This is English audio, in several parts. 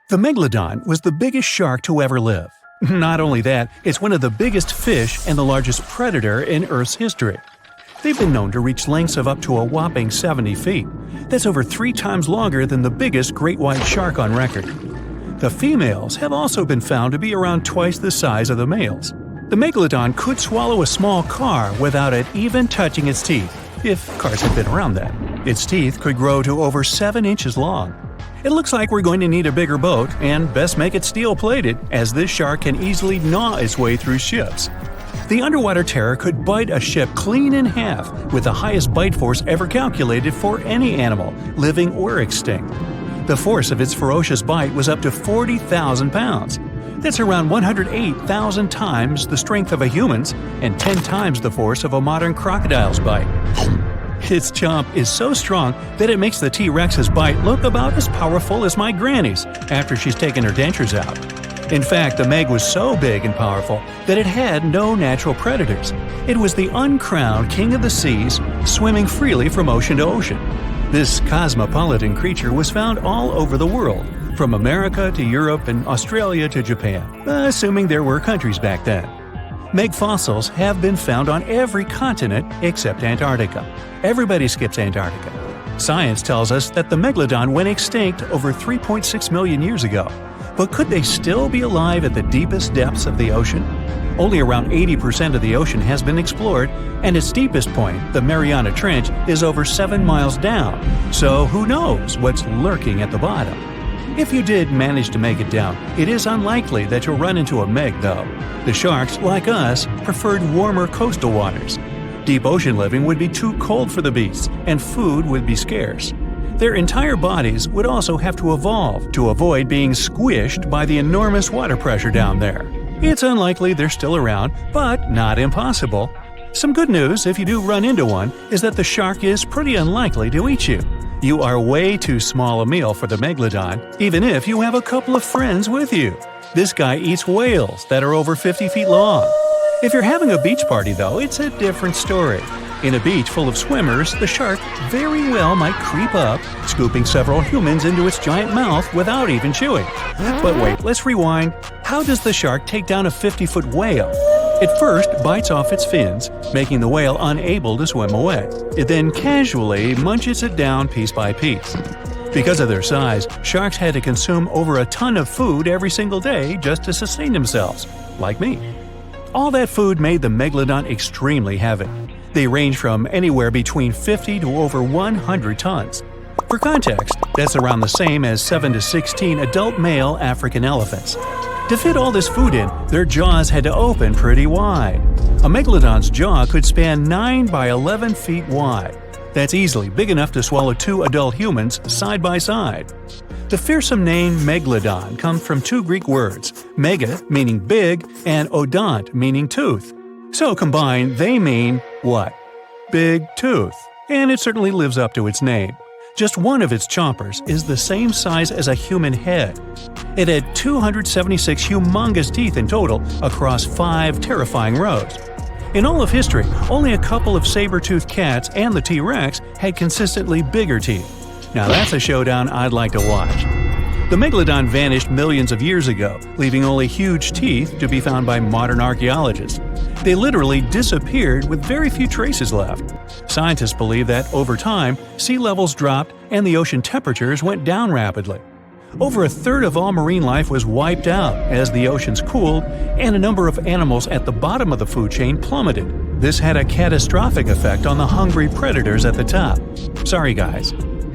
The Megalodon was the biggest shark to ever live. Not only that, it's one of the biggest fish and the largest predator in Earth's history. They've been known to reach lengths of up to a whopping 70 feet. That's over 3 times longer than the biggest great white shark on record. The females have also been found to be around twice the size of the males. The Megalodon could swallow a small car without it even touching its teeth, if cars had been around then. Its teeth could grow to over 7 inches long. It looks like we're going to need a bigger boat, and best make it steel-plated, as this shark can easily gnaw its way through ships. The underwater terror could bite a ship clean in half, with the highest bite force ever calculated for any animal, living or extinct. The force of its ferocious bite was up to 40,000 pounds. That's around 108,000 times the strength of a human's and 10 times the force of a modern crocodile's bite. Its chomp is so strong that it makes the T-Rex's bite look about as powerful as my granny's after she's taken her dentures out. In fact, the Meg was so big and powerful that it had no natural predators. It was the uncrowned king of the seas, swimming freely from ocean to ocean. This cosmopolitan creature was found all over the world, from America to Europe and Australia to Japan, assuming there were countries back then. Meg fossils have been found on every continent except Antarctica. Everybody skips Antarctica. Science tells us that the Megalodon went extinct over 3.6 million years ago. But could they still be alive at the deepest depths of the ocean? Only around 80% of the ocean has been explored, and its deepest point, the Mariana Trench, is over 7 miles down. So who knows what's lurking at the bottom? If you did manage to make it down, it is unlikely that you'll run into a Meg, though. The sharks, like us, preferred warmer coastal waters. Deep ocean living would be too cold for the beasts, and food would be scarce. Their entire bodies would also have to evolve to avoid being squished by the enormous water pressure down there. It's unlikely they're still around, but not impossible. Some good news, if you do run into one, is that the shark is pretty unlikely to eat you. You are way too small a meal for the Megalodon, even if you have a couple of friends with you. This guy eats whales that are over 50 feet long. If you're having a beach party, though, it's a different story. In a beach full of swimmers, the shark very well might creep up, scooping several humans into its giant mouth without even chewing. But wait, let's rewind. How does the shark take down a 50-foot whale? It first bites off its fins, making the whale unable to swim away. It then casually munches it down piece by piece. Because of their size, sharks had to consume over a ton of food every single day just to sustain themselves, like me. All that food made the Megalodon extremely heavy. They range from anywhere between 50 to over 100 tons. For context, that's around the same as 7 to 16 adult male African elephants. To fit all this food in, their jaws had to open pretty wide. A Megalodon's jaw could span 9 by 11 feet wide. That's easily big enough to swallow 2 adult humans side by side. The fearsome name Megalodon comes from 2 Greek words, mega meaning big and odont meaning tooth. So combined, they mean what? Big tooth. And it certainly lives up to its name. Just one of its chompers is the same size as a human head. It had 276 humongous teeth in total across 5 terrifying rows. In all of history, only a couple of saber-toothed cats and the T-Rex had consistently bigger teeth. Now that's a showdown I'd like to watch. The Megalodon vanished millions of years ago, leaving only huge teeth to be found by modern archaeologists. They literally disappeared with very few traces left. Scientists believe that, over time, sea levels dropped and the ocean temperatures went down rapidly. Over a third of all marine life was wiped out as the oceans cooled, and a number of animals at the bottom of the food chain plummeted. This had a catastrophic effect on the hungry predators at the top. Sorry guys.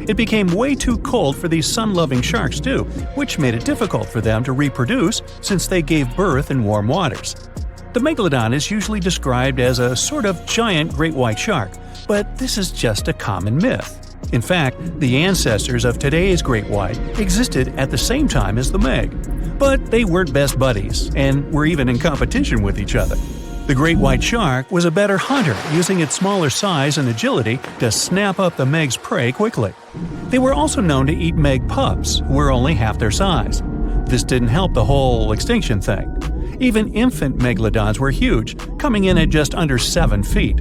It became way too cold for these sun-loving sharks too, which made it difficult for them to reproduce since they gave birth in warm waters. The Megalodon is usually described as a sort of giant great white shark, but this is just a common myth. In fact, the ancestors of today's great white existed at the same time as the Meg. But they weren't best buddies, and were even in competition with each other. The great white shark was a better hunter, using its smaller size and agility to snap up the Meg's prey quickly. They were also known to eat Meg pups, who were only half their size. This didn't help the whole extinction thing. Even infant Megalodons were huge, coming in at just under 7 feet.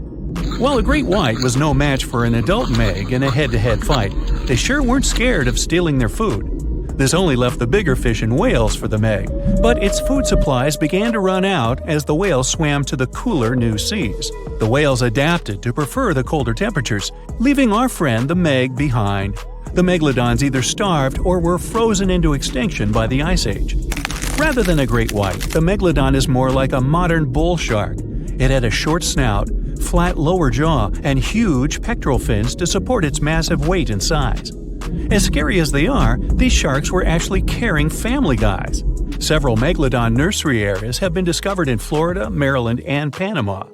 While a great white was no match for an adult Meg in a head-to-head fight, they sure weren't scared of stealing their food. This only left the bigger fish and whales for the Meg, but its food supplies began to run out as the whales swam to the cooler new seas. The whales adapted to prefer the colder temperatures, leaving our friend the Meg behind. The Megalodons either starved or were frozen into extinction by the Ice Age. Rather than a great white, the Megalodon is more like a modern bull shark. It had a short snout, flat lower jaw, and huge pectoral fins to support its massive weight and size. As scary as they are, these sharks were actually caring family guys. Several Megalodon nursery areas have been discovered in Florida, Maryland, and Panama.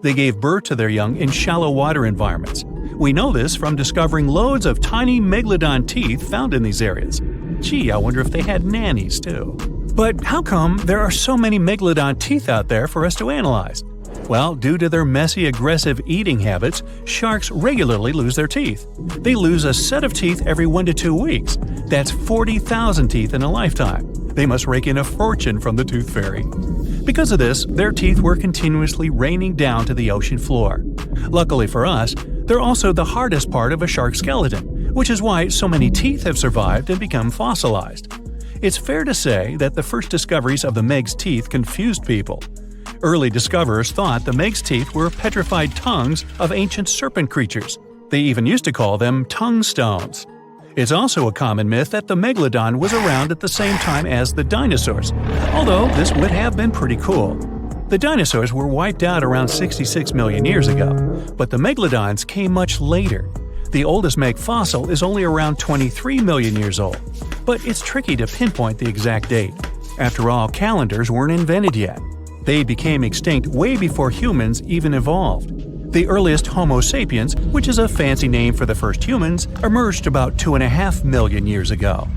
They gave birth to their young in shallow water environments. We know this from discovering loads of tiny Megalodon teeth found in these areas. Gee, I wonder if they had nannies too. But how come there are so many Megalodon teeth out there for us to analyze? Well, due to their messy, aggressive eating habits, sharks regularly lose their teeth. They lose a set of teeth every 1 to 2 weeks. That's 40,000 teeth in a lifetime. They must rake in a fortune from the tooth fairy. Because of this, their teeth were continuously raining down to the ocean floor. Luckily for us, they're also the hardest part of a shark skeleton, which is why so many teeth have survived and become fossilized. It's fair to say that the first discoveries of the Meg's teeth confused people. Early discoverers thought the Meg's teeth were petrified tongues of ancient serpent creatures. They even used to call them tongue stones. It's also a common myth that the Megalodon was around at the same time as the dinosaurs, although this would have been pretty cool. The dinosaurs were wiped out around 66 million years ago, but the Megalodons came much later. The oldest Meg fossil is only around 23 million years old, but it's tricky to pinpoint the exact date. After all, calendars weren't invented yet. They became extinct way before humans even evolved. The earliest Homo sapiens, which is a fancy name for the first humans, emerged about 2.5 million years ago.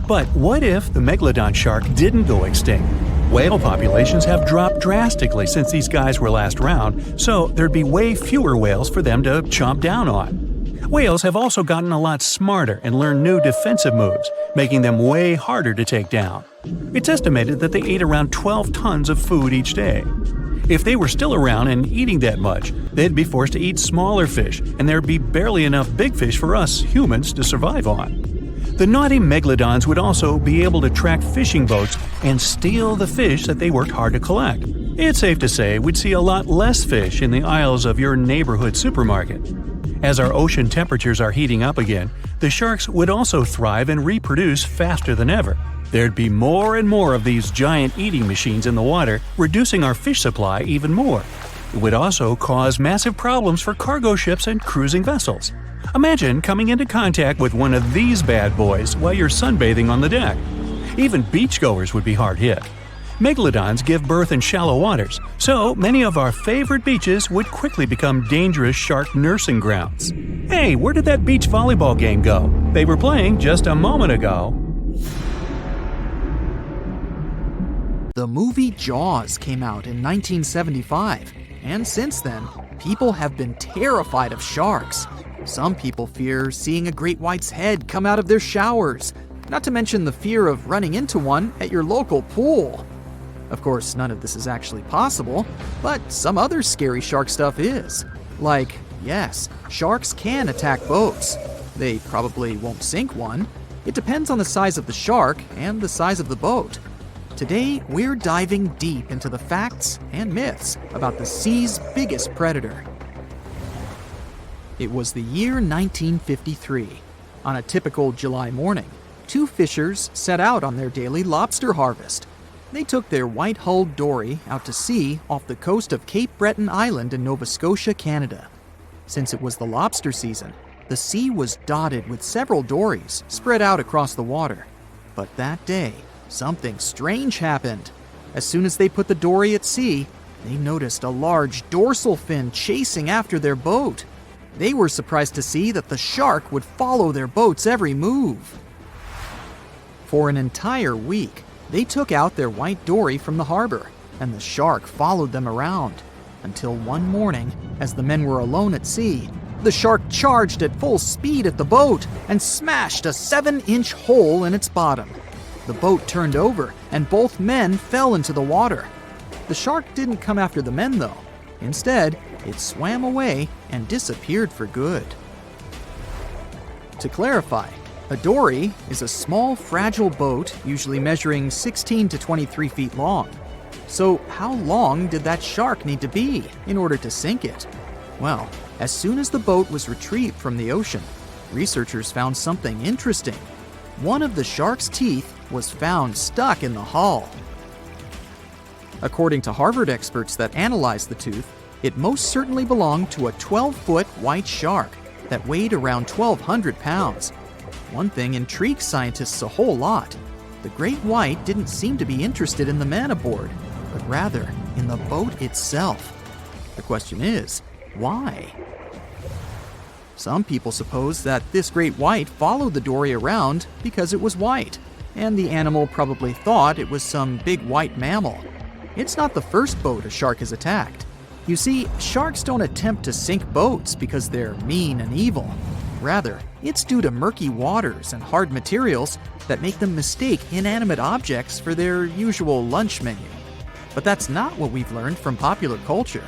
But what if the Megalodon shark didn't go extinct? Whale populations have dropped drastically since these guys were last around, so there'd be way fewer whales for them to chomp down on. Whales have also gotten a lot smarter and learned new defensive moves, making them way harder to take down. It's estimated that they ate around 12 tons of food each day. If they were still around and eating that much, they'd be forced to eat smaller fish, and there'd be barely enough big fish for us humans to survive on. The naughty Megalodons would also be able to track fishing boats and steal the fish that they worked hard to collect. It's safe to say we'd see a lot less fish in the aisles of your neighborhood supermarket. As our ocean temperatures are heating up again, the sharks would also thrive and reproduce faster than ever. There'd be more and more of these giant eating machines in the water, reducing our fish supply even more. It would also cause massive problems for cargo ships and cruising vessels. Imagine coming into contact with one of these bad boys while you're sunbathing on the deck. Even beachgoers would be hard hit. Megalodons give birth in shallow waters, so many of our favorite beaches would quickly become dangerous shark nursing grounds. Hey, where did that beach volleyball game go? They were playing just a moment ago. The movie Jaws came out in 1975, and since then, people have been terrified of sharks. Some people fear seeing a great white's head come out of their showers, not to mention the fear of running into one at your local pool. Of course, none of this is actually possible, but some other scary shark stuff is. Like, yes, sharks can attack boats. They probably won't sink one. It depends on the size of the shark and the size of the boat. Today, we're diving deep into the facts and myths about the sea's biggest predator. It was the year 1953. On a typical July morning, two fishers set out on their daily lobster harvest. They took their white-hulled dory out to sea off the coast of Cape Breton Island in Nova Scotia, Canada. Since it was the lobster season, the sea was dotted with several dories spread out across the water. But that day, something strange happened. As soon as they put the dory at sea, they noticed a large dorsal fin chasing after their boat. They were surprised to see that the shark would follow their boat's every move. For an entire week, they took out their white dory from the harbor, and the shark followed them around. Until one morning, as the men were alone at sea, the shark charged at full speed at the boat and smashed a 7-inch hole in its bottom. The boat turned over, and both men fell into the water. The shark didn't come after the men, though. Instead, it swam away and disappeared for good. To clarify, A dory is a small, fragile boat usually measuring 16 to 23 feet long. So how long did that shark need to be in order to sink it? Well, as soon as the boat was retrieved from the ocean, researchers found something interesting. One of the shark's teeth was found stuck in the hull. According to Harvard experts that analyzed the tooth, it most certainly belonged to a 12-foot white shark that weighed around 1,200 pounds. One thing intrigued scientists a whole lot. The great white didn't seem to be interested in the man aboard, but rather in the boat itself. The question is, why? Some people suppose that this great white followed the dory around because it was white, and the animal probably thought it was some big white mammal. It's not the first boat a shark has attacked. You see, sharks don't attempt to sink boats because they're mean and evil. Rather, it's due to murky waters and hard materials that make them mistake inanimate objects for their usual lunch menu. But that's not what we've learned from popular culture.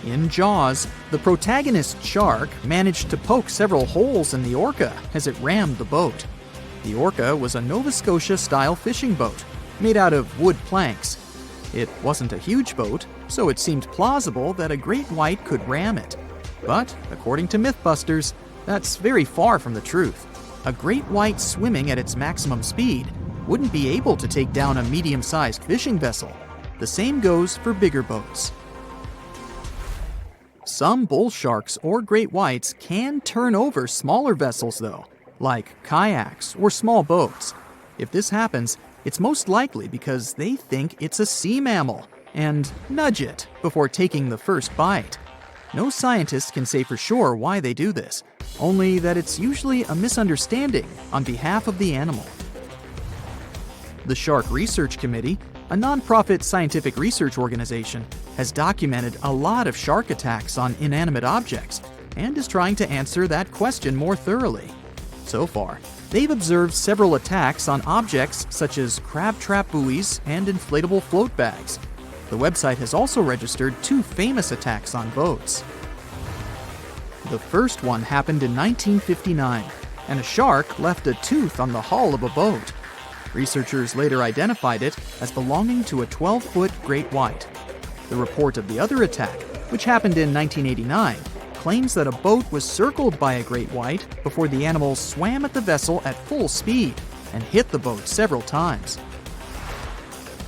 In Jaws, the protagonist shark managed to poke several holes in the orca as it rammed the boat. The orca was a Nova Scotia-style fishing boat made out of wood planks. It wasn't a huge boat, so it seemed plausible that a great white could ram it. But, according to Mythbusters, that's very far from the truth. A great white swimming at its maximum speed wouldn't be able to take down a medium-sized fishing vessel. The same goes for bigger boats. Some bull sharks or great whites can turn over smaller vessels though, like kayaks or small boats. If this happens, it's most likely because they think it's a sea mammal and nudge it before taking the first bite. No scientist can say for sure why they do this, only that it's usually a misunderstanding on behalf of the animal. The Shark Research Committee, a nonprofit scientific research organization, has documented a lot of shark attacks on inanimate objects and is trying to answer that question more thoroughly. So far, they've observed several attacks on objects such as crab trap buoys and inflatable float bags. The website has also registered 2 famous attacks on boats. The first one happened in 1959, and a shark left a tooth on the hull of a boat. Researchers later identified it as belonging to a 12-foot great white. The report of the other attack, which happened in 1989, claims that a boat was circled by a great white before the animal swam at the vessel at full speed and hit the boat several times.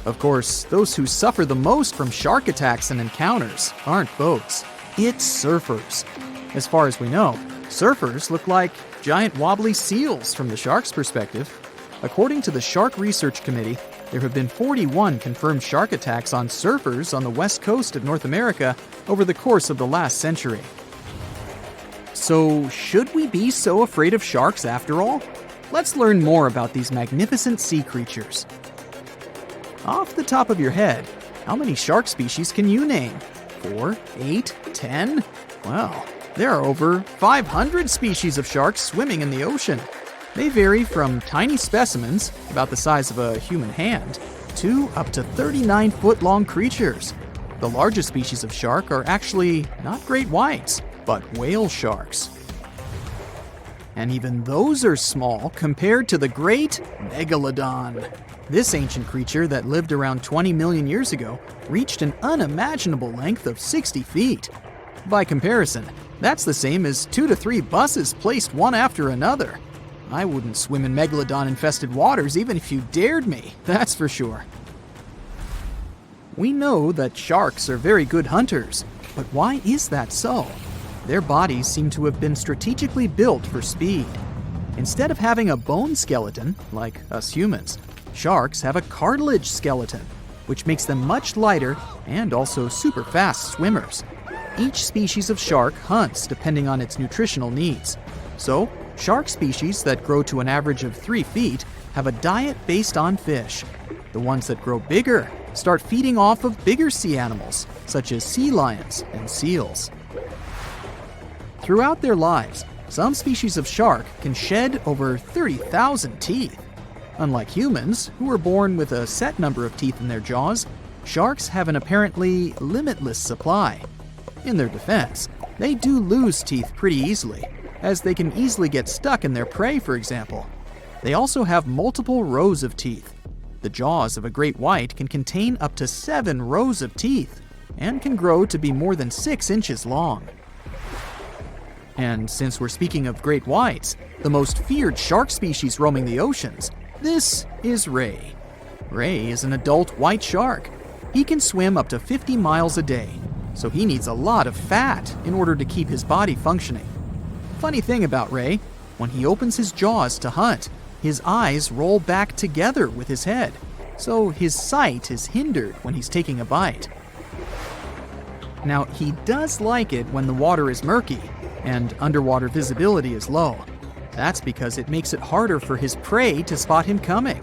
Of course, those who suffer the most from shark attacks and encounters aren't boats, it's surfers. As far as we know, surfers look like giant wobbly seals from the shark's perspective. According to the Shark Research Committee, there have been 41 confirmed shark attacks on surfers on the west coast of North America over the course of the last century. So, should we be so afraid of sharks after all? Let's learn more about these magnificent sea creatures. Off the top of your head, how many shark species can you name? 4, 8, 10? Well, there are over 500 species of sharks swimming in the ocean. They vary from tiny specimens, about the size of a human hand, to up to 39-foot-long creatures. The largest species of shark are actually not great whites, but whale sharks. And even those are small compared to the great Megalodon. This ancient creature that lived around 20 million years ago reached an unimaginable length of 60 feet. By comparison, that's the same as 2 to 3 buses placed one after another. I wouldn't swim in Megalodon-infested waters even if you dared me, that's for sure. We know that sharks are very good hunters, but why is that so? Their bodies seem to have been strategically built for speed. Instead of having a bone skeleton, like us humans, sharks have a cartilage skeleton, which makes them much lighter and also super fast swimmers. Each species of shark hunts depending on its nutritional needs. So, shark species that grow to an average of 3 feet have a diet based on fish. The ones that grow bigger start feeding off of bigger sea animals, such as sea lions and seals. Throughout their lives, some species of shark can shed over 30,000 teeth. Unlike humans, who are born with a set number of teeth in their jaws, sharks have an apparently limitless supply. In their defense, they do lose teeth pretty easily. as they can easily get stuck in their prey, for example. They also have multiple rows of teeth. The jaws of a great white can contain up to 7 rows of teeth and can grow to be more than 6 inches long. And since we're speaking of great whites, the most feared shark species roaming the oceans, this is ray. Ray is an adult white shark. He can swim up to 50 miles a day, so he needs a lot of fat in order to keep his body functioning. Funny thing about Ray, when he opens his jaws to hunt, his eyes roll back together with his head, so his sight is hindered when he's taking a bite. Now, he does like it when the water is murky and underwater visibility is low. That's because it makes it harder for his prey to spot him coming.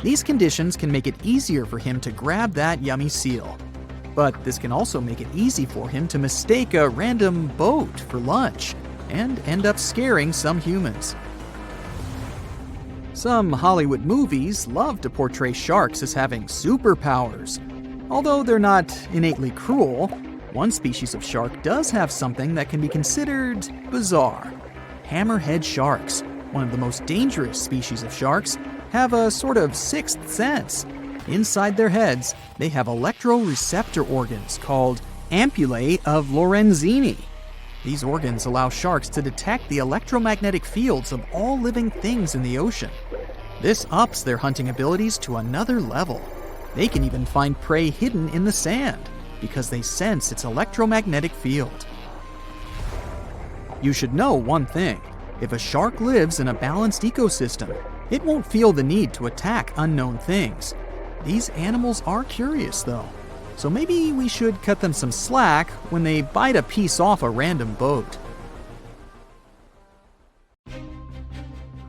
These conditions can make it easier for him to grab that yummy seal. But this can also make it easy for him to mistake a random boat for lunch and end up scaring some humans. Some Hollywood movies love to portray sharks as having superpowers. Although they're not innately cruel, one species of shark does have something that can be considered bizarre. Hammerhead sharks, one of the most dangerous species of sharks, have a sort of sixth sense. Inside their heads, they have electroreceptor organs called ampullae of Lorenzini. These organs allow sharks to detect the electromagnetic fields of all living things in the ocean. This ups their hunting abilities to another level. They can even find prey hidden in the sand because they sense its electromagnetic field. You should know one thing. If a shark lives in a balanced ecosystem, it won't feel the need to attack unknown things. These animals are curious, though, so maybe we should cut them some slack when they bite a piece off a random boat.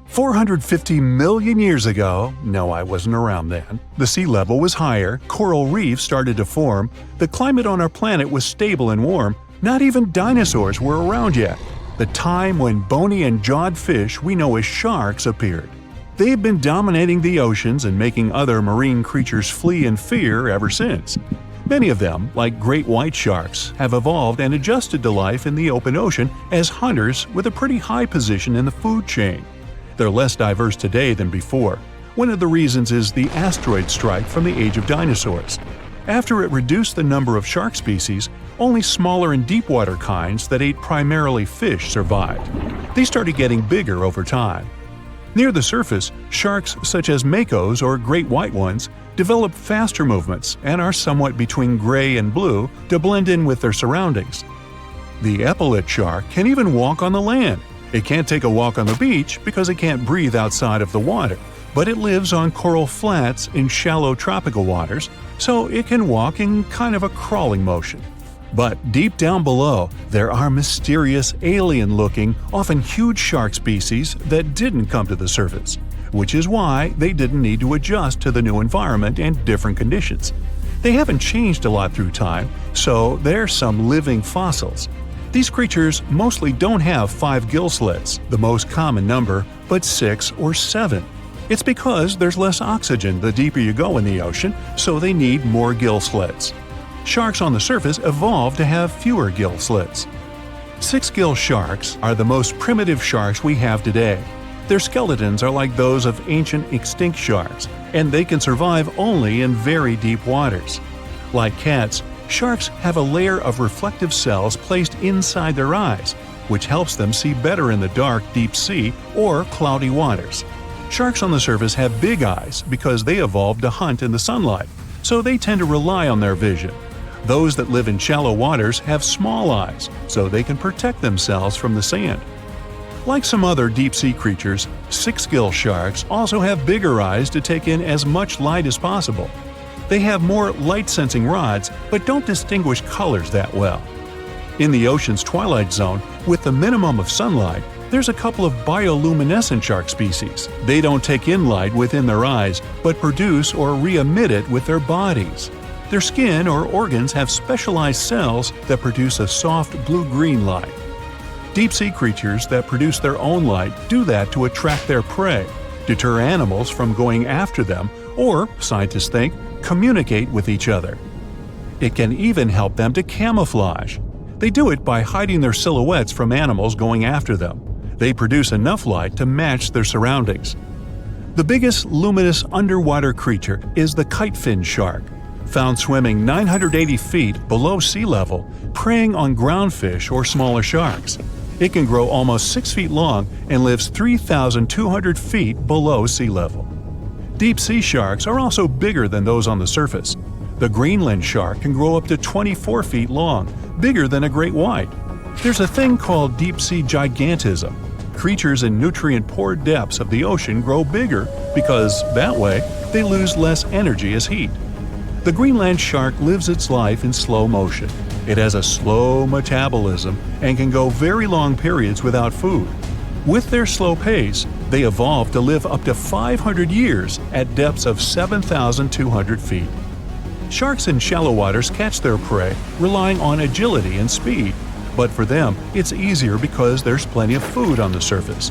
450 million years ago, no, I wasn't around then, the sea level was higher, coral reefs started to form, the climate on our planet was stable and warm, not even dinosaurs were around yet. The time when bony and jawed fish we know as sharks appeared. They've been dominating the oceans and making other marine creatures flee in fear ever since. Many of them, like great white sharks, have evolved and adjusted to life in the open ocean as hunters with a pretty high position in the food chain. They're less diverse today than before. One of the reasons is the asteroid strike from the age of dinosaurs. After it reduced the number of shark species, only smaller and deep-water kinds that ate primarily fish survived. They started getting bigger over time. Near the surface, sharks such as makos or great white ones develop faster movements and are somewhat between gray and blue to blend in with their surroundings. The epaulet shark can even walk on the land. It can't take a walk on the beach because it can't breathe outside of the water, but it lives on coral flats in shallow tropical waters, so it can walk in kind of a crawling motion. But deep down below, there are mysterious, alien-looking, often huge shark species that didn't come to the surface, which is why they didn't need to adjust to the new environment and different conditions. They haven't changed a lot through time, so they're some living fossils. These creatures mostly don't have 5 gill slits, the most common number, but 6 or 7. It's because there's less oxygen the deeper you go in the ocean, so they need more gill slits. Sharks on the surface evolved to have fewer gill slits. 6-gill sharks are the most primitive sharks we have today. Their skeletons are like those of ancient extinct sharks, and they can survive only in very deep waters. Like cats, sharks have a layer of reflective cells placed inside their eyes, which helps them see better in the dark, deep sea or cloudy waters. Sharks on the surface have big eyes because they evolved to hunt in the sunlight, so they tend to rely on their vision. Those that live in shallow waters have small eyes, so they can protect themselves from the sand. Like some other deep-sea creatures, 6-gill sharks also have bigger eyes to take in as much light as possible. They have more light-sensing rods, but don't distinguish colors that well. In the ocean's twilight zone, with the minimum of sunlight, there's a couple of bioluminescent shark species. They don't take in light within their eyes, but produce or re-emit it with their bodies. Their skin or organs have specialized cells that produce a soft blue-green light. Deep-sea creatures that produce their own light do that to attract their prey, deter animals from going after them, or, scientists think, communicate with each other. It can even help them to camouflage. They do it by hiding their silhouettes from animals going after them. They produce enough light to match their surroundings. The biggest luminous underwater creature is the kitefin shark, found swimming 980 feet below sea level, preying on groundfish or smaller sharks. It can grow almost 6 feet long and lives 3,200 feet below sea level. Deep-sea sharks are also bigger than those on the surface. The Greenland shark can grow up to 24 feet long, bigger than a great white. There's a thing called deep-sea gigantism. Creatures in nutrient-poor depths of the ocean grow bigger because, that way, they lose less energy as heat. The Greenland shark lives its life in slow motion. It has a slow metabolism and can go very long periods without food. With their slow pace, they evolved to live up to 500 years at depths of 7,200 feet. Sharks in shallow waters catch their prey relying on agility and speed, but for them, it's easier because there's plenty of food on the surface.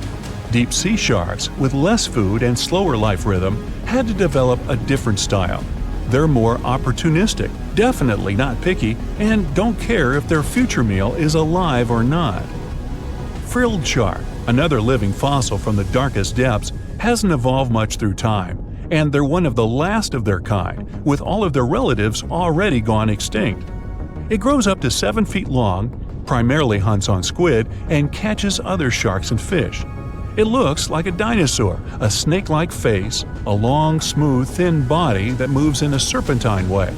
Deep-sea sharks, with less food and slower life rhythm, had to develop a different style. They're more opportunistic, definitely not picky, and don't care if their future meal is alive or not. Frilled shark, another living fossil from the darkest depths, hasn't evolved much through time, and they're one of the last of their kind, with all of their relatives already gone extinct. It grows up to 7 feet long, primarily hunts on squid, and catches other sharks and fish. It looks like a dinosaur, a snake-like face, a long, smooth, thin body that moves in a serpentine way.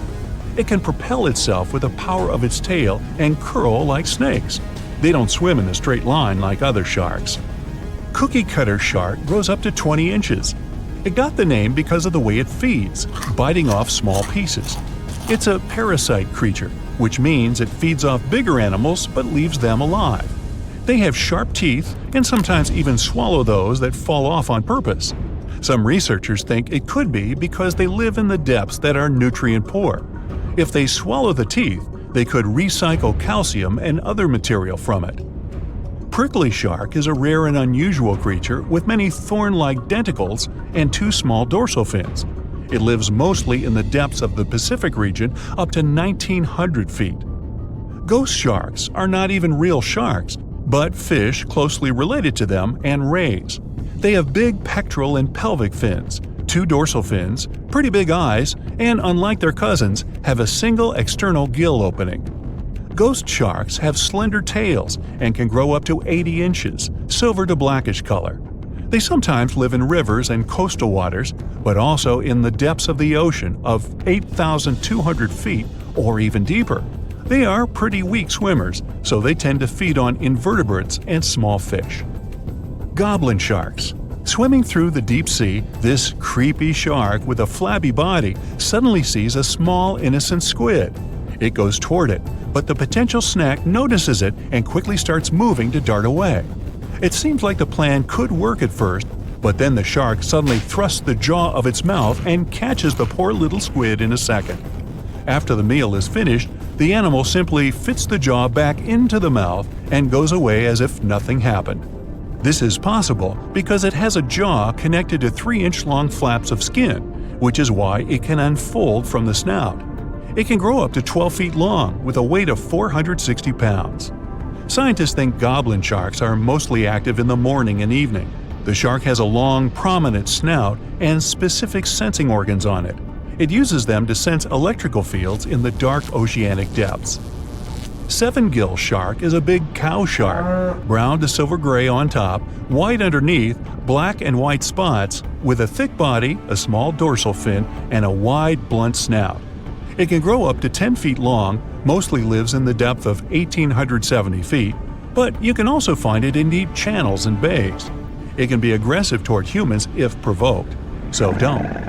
It can propel itself with the power of its tail and curl like snakes. They don't swim in a straight line like other sharks. Cookie cutter shark grows up to 20 inches. It got the name because of the way it feeds, biting off small pieces. It's a parasite creature, which means it feeds off bigger animals but leaves them alive. They have sharp teeth and sometimes even swallow those that fall off on purpose. Some researchers think it could be because they live in the depths that are nutrient poor. If they swallow the teeth, they could recycle calcium and other material from it. Prickly shark is a rare and unusual creature with many thorn-like denticles and 2 small dorsal fins. It lives mostly in the depths of the Pacific region up to 1,900 feet. Ghost sharks are not even real sharks, but fish closely related to them and rays. They have big pectoral and pelvic fins, 2 dorsal fins, pretty big eyes, and unlike their cousins, have a single external gill opening. Ghost sharks have slender tails and can grow up to 80 inches, silver to blackish color. They sometimes live in rivers and coastal waters, but also in the depths of the ocean of 8,200 feet or even deeper. They are pretty weak swimmers, so they tend to feed on invertebrates and small fish. Goblin sharks. Swimming through the deep sea, this creepy shark with a flabby body suddenly sees a small, innocent squid. It goes toward it, but the potential snack notices it and quickly starts moving to dart away. It seems like the plan could work at first, but then the shark suddenly thrusts the jaw of its mouth and catches the poor little squid in a second. After the meal is finished, the animal simply fits the jaw back into the mouth and goes away as if nothing happened. This is possible because it has a jaw connected to 3-inch-long flaps of skin, which is why it can unfold from the snout. It can grow up to 12 feet long with a weight of 460 pounds. Scientists think goblin sharks are mostly active in the morning and evening. The shark has a long, prominent snout and specific sensing organs on it. It uses them to sense electrical fields in the dark oceanic depths. Seven-gill shark is a big cow shark, brown to silver-gray on top, white underneath, black and white spots, with a thick body, a small dorsal fin, and a wide, blunt snout. It can grow up to 10 feet long, mostly lives in the depth of 1,870 feet, but you can also find it in deep channels and bays. It can be aggressive toward humans if provoked, so don't.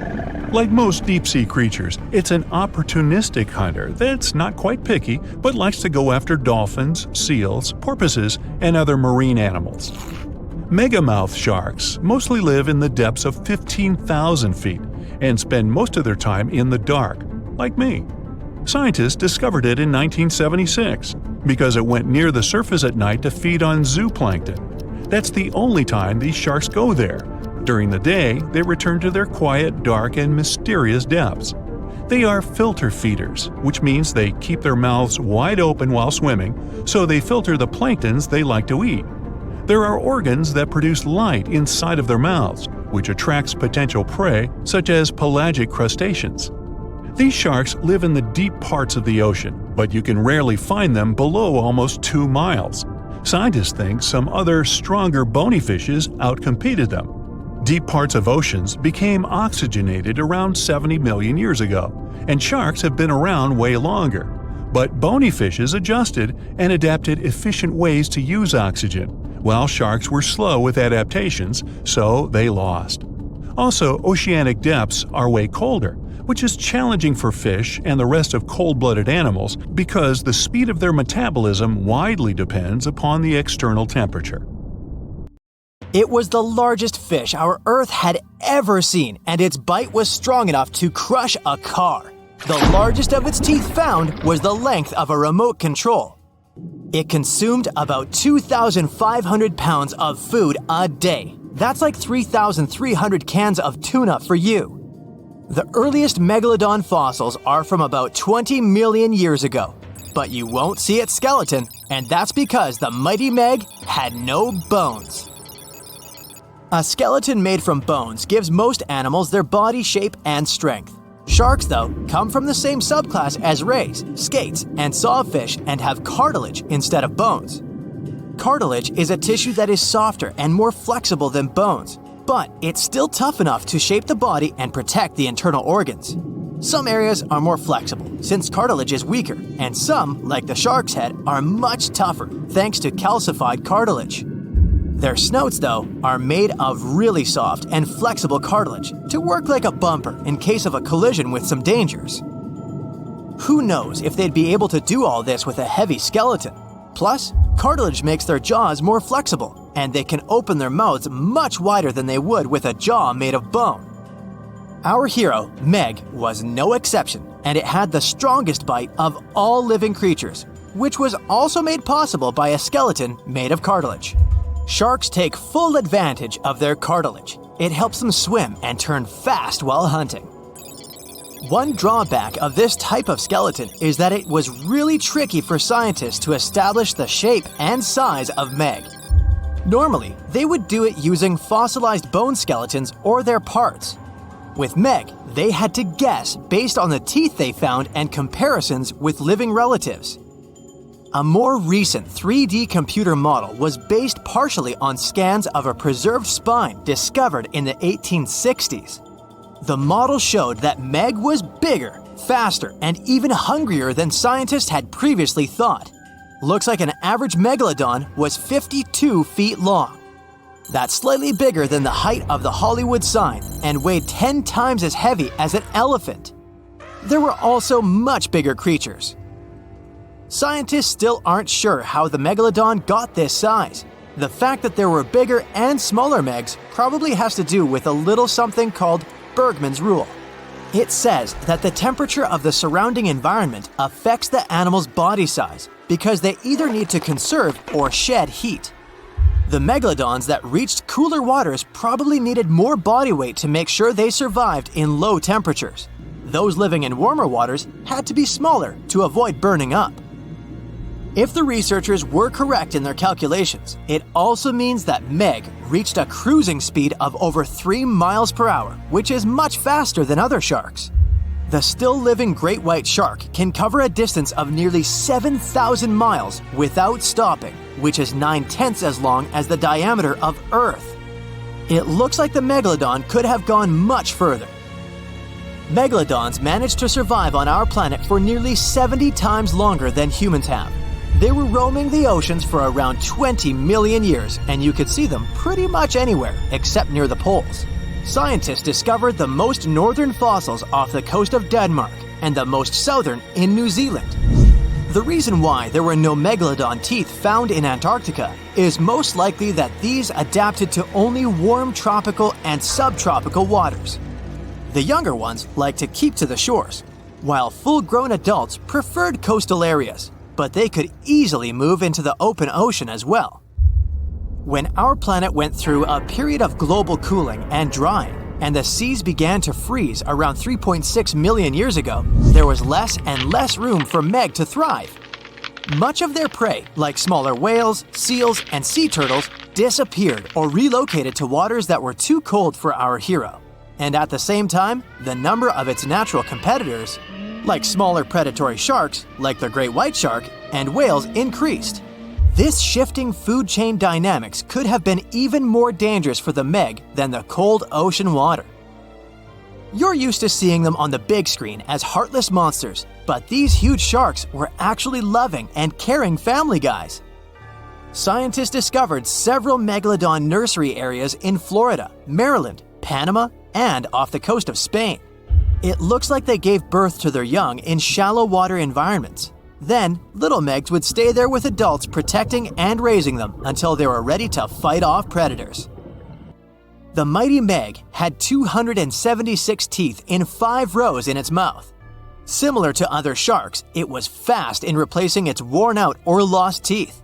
Like most deep-sea creatures, it's an opportunistic hunter that's not quite picky but likes to go after dolphins, seals, porpoises, and other marine animals. Megamouth sharks mostly live in the depths of 15,000 feet and spend most of their time in the dark, like me. Scientists discovered it in 1976 because it went near the surface at night to feed on zooplankton. That's the only time these sharks go there. During the day, they return to their quiet, dark, and mysterious depths. They are filter feeders, which means they keep their mouths wide open while swimming, so they filter the planktons they like to eat. There are organs that produce light inside of their mouths, which attracts potential prey, such as pelagic crustaceans. These sharks live in the deep parts of the ocean, but you can rarely find them below almost 2 miles. Scientists think some other, stronger bony fishes outcompeted them. Deep parts of oceans became oxygenated around 70 million years ago, and sharks have been around way longer. But bony fishes adjusted and adapted efficient ways to use oxygen, while sharks were slow with adaptations, so they lost. Also, oceanic depths are way colder, which is challenging for fish and the rest of cold-blooded animals because the speed of their metabolism widely depends upon the external temperature. It was the largest fish our Earth had ever seen, and its bite was strong enough to crush a car. The largest of its teeth found was the length of a remote control. It consumed about 2,500 pounds of food a day. That's like 3,300 cans of tuna for you. The earliest Megalodon fossils are from about 20 million years ago, but you won't see its skeleton, and that's because the mighty Meg had no bones. A skeleton made from bones gives most animals their body shape and strength. Sharks, though, come from the same subclass as rays, skates, and sawfish and have cartilage instead of bones. Cartilage is a tissue that is softer and more flexible than bones, but it's still tough enough to shape the body and protect the internal organs. Some areas are more flexible, since cartilage is weaker, and some, like the shark's head, are much tougher thanks to calcified cartilage. Their snouts, though, are made of really soft and flexible cartilage to work like a bumper in case of a collision with some dangers. Who knows if they'd be able to do all this with a heavy skeleton? Plus, cartilage makes their jaws more flexible, and they can open their mouths much wider than they would with a jaw made of bone. Our hero, Meg, was no exception, and it had the strongest bite of all living creatures, which was also made possible by a skeleton made of cartilage. Sharks take full advantage of their cartilage. It helps them swim and turn fast while hunting. One drawback of this type of skeleton is that it was really tricky for scientists to establish the shape and size of Meg. Normally, they would do it using fossilized bone skeletons or their parts. With Meg, they had to guess based on the teeth they found and comparisons with living relatives. A more recent 3D computer model was based partially on scans of a preserved spine discovered in the 1860s. The model showed that Meg was bigger, faster, and even hungrier than scientists had previously thought. Looks like an average Megalodon was 52 feet long. That's slightly bigger than the height of the Hollywood sign and weighed 10 times as heavy as an elephant. There were also much bigger creatures. Scientists still aren't sure how the Megalodon got this size. The fact that there were bigger and smaller Megs probably has to do with a little something called Bergmann's rule. It says that the temperature of the surrounding environment affects the animal's body size because they either need to conserve or shed heat. The Megalodons that reached cooler waters probably needed more body weight to make sure they survived in low temperatures. Those living in warmer waters had to be smaller to avoid burning up. If the researchers were correct in their calculations, it also means that Meg reached a cruising speed of over 3 miles per hour, which is much faster than other sharks. The still-living great white shark can cover a distance of nearly 7,000 miles without stopping, which is 9/10 as long as the diameter of Earth. It looks like the Megalodon could have gone much further. Megalodons managed to survive on our planet for nearly 70 times longer than humans have. They were roaming the oceans for around 20 million years, and you could see them pretty much anywhere except near the poles. Scientists discovered the most northern fossils off the coast of Denmark and the most southern in New Zealand. The reason why there were no Megalodon teeth found in Antarctica is most likely that these adapted to only warm tropical and subtropical waters. The younger ones like to keep to the shores, while full-grown adults preferred coastal areas, but they could easily move into the open ocean as well. When our planet went through a period of global cooling and drying, and the seas began to freeze around 3.6 million years ago, there was less and less room for Meg to thrive. Much of their prey, like smaller whales, seals, and sea turtles, disappeared or relocated to waters that were too cold for our hero. And at the same time, the number of its natural competitors, like smaller predatory sharks, like the great white shark, and whales, increased. This shifting food chain dynamics could have been even more dangerous for the Meg than the cold ocean water. You're used to seeing them on the big screen as heartless monsters, but these huge sharks were actually loving and caring family guys. Scientists discovered several Megalodon nursery areas in Florida, Maryland, Panama, and off the coast of Spain. It looks like they gave birth to their young in shallow water environments. Then, little Megs would stay there with adults protecting and raising them until they were ready to fight off predators. The mighty Meg had 276 teeth in 5 rows in its mouth. Similar to other sharks, it was fast in replacing its worn-out or lost teeth.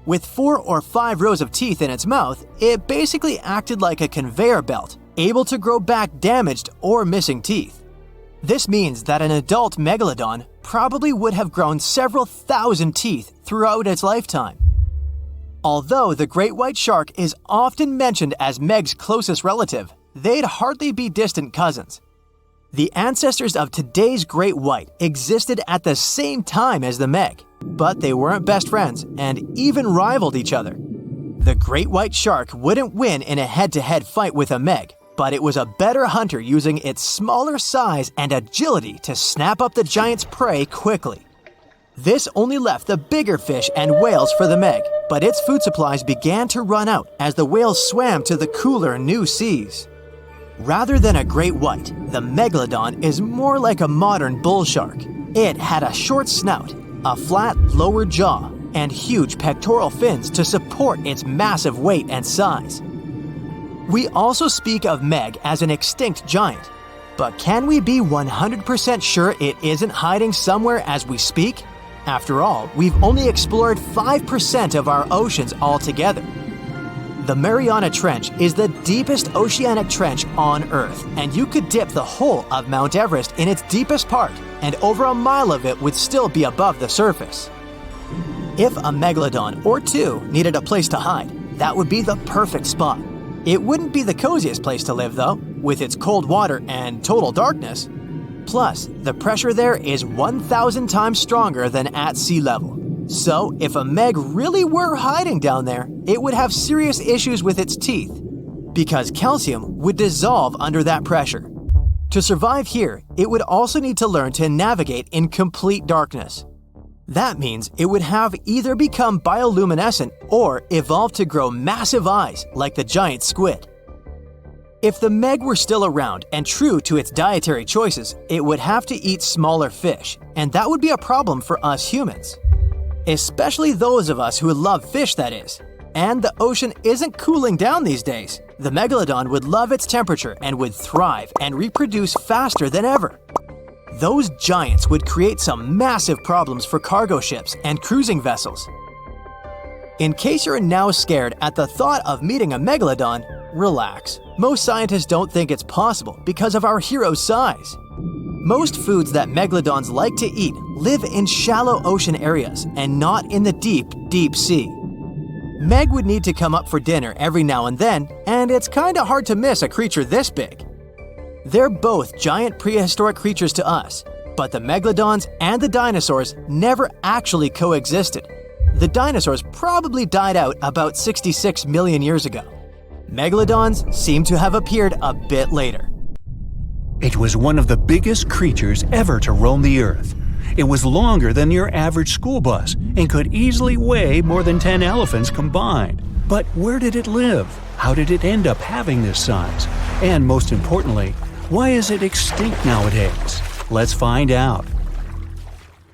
With 4 or 5 rows of teeth in its mouth, it basically acted like a conveyor belt, able to grow back damaged or missing teeth. This means that an adult Megalodon probably would have grown several thousand teeth throughout its lifetime. Although the great white shark is often mentioned as Meg's closest relative, they'd hardly be distant cousins. The ancestors of today's great white existed at the same time as the Meg, but they weren't best friends and even rivaled each other. The great white shark wouldn't win in a head-to-head fight with a Meg, but it was a better hunter using its smaller size and agility to snap up the giant's prey quickly. This only left the bigger fish and whales for the Meg, but its food supplies began to run out as the whales swam to the cooler new seas. Rather than a great white, the Megalodon is more like a modern bull shark. It had a short snout, a flat lower jaw, and huge pectoral fins to support its massive weight and size. We also speak of Meg as an extinct giant, but can we be 100% sure it isn't hiding somewhere as we speak? After all, we've only explored 5% of our oceans altogether. The Mariana Trench is the deepest oceanic trench on Earth, and you could dip the whole of Mount Everest in its deepest part, and over a mile of it would still be above the surface. If a Megalodon or 2 needed a place to hide, that would be the perfect spot. It wouldn't be the coziest place to live though, with its cold water and total darkness. Plus, the pressure there is 1,000 times stronger than at sea level. So, if a Meg really were hiding down there, it would have serious issues with its teeth, because calcium would dissolve under that pressure. To survive here, it would also need to learn to navigate in complete darkness. That means it would have either become bioluminescent or evolve to grow massive eyes like the giant squid. If the Meg were still around and true to its dietary choices, it would have to eat smaller fish, and that would be a problem for us humans. Especially those of us who love fish, that is. And the ocean isn't cooling down these days. The Megalodon would love its temperature and would thrive and reproduce faster than ever. Those giants would create some massive problems for cargo ships and cruising vessels. In case you're now scared at the thought of meeting a Megalodon, relax. Most scientists don't think it's possible because of our hero's size. Most foods that Megalodons like to eat live in shallow ocean areas and not in the deep, deep sea. Meg would need to come up for dinner every now and then, and it's kinda hard to miss a creature this big. They're both giant prehistoric creatures to us, but the Megalodons and the dinosaurs never actually coexisted. The dinosaurs probably died out about 66 million years ago. Megalodons seem to have appeared a bit later. It was one of the biggest creatures ever to roam the Earth. It was longer than your average school bus and could easily weigh more than 10 elephants combined. But where did it live? How did it end up having this size? And most importantly, why is it extinct nowadays? Let's find out.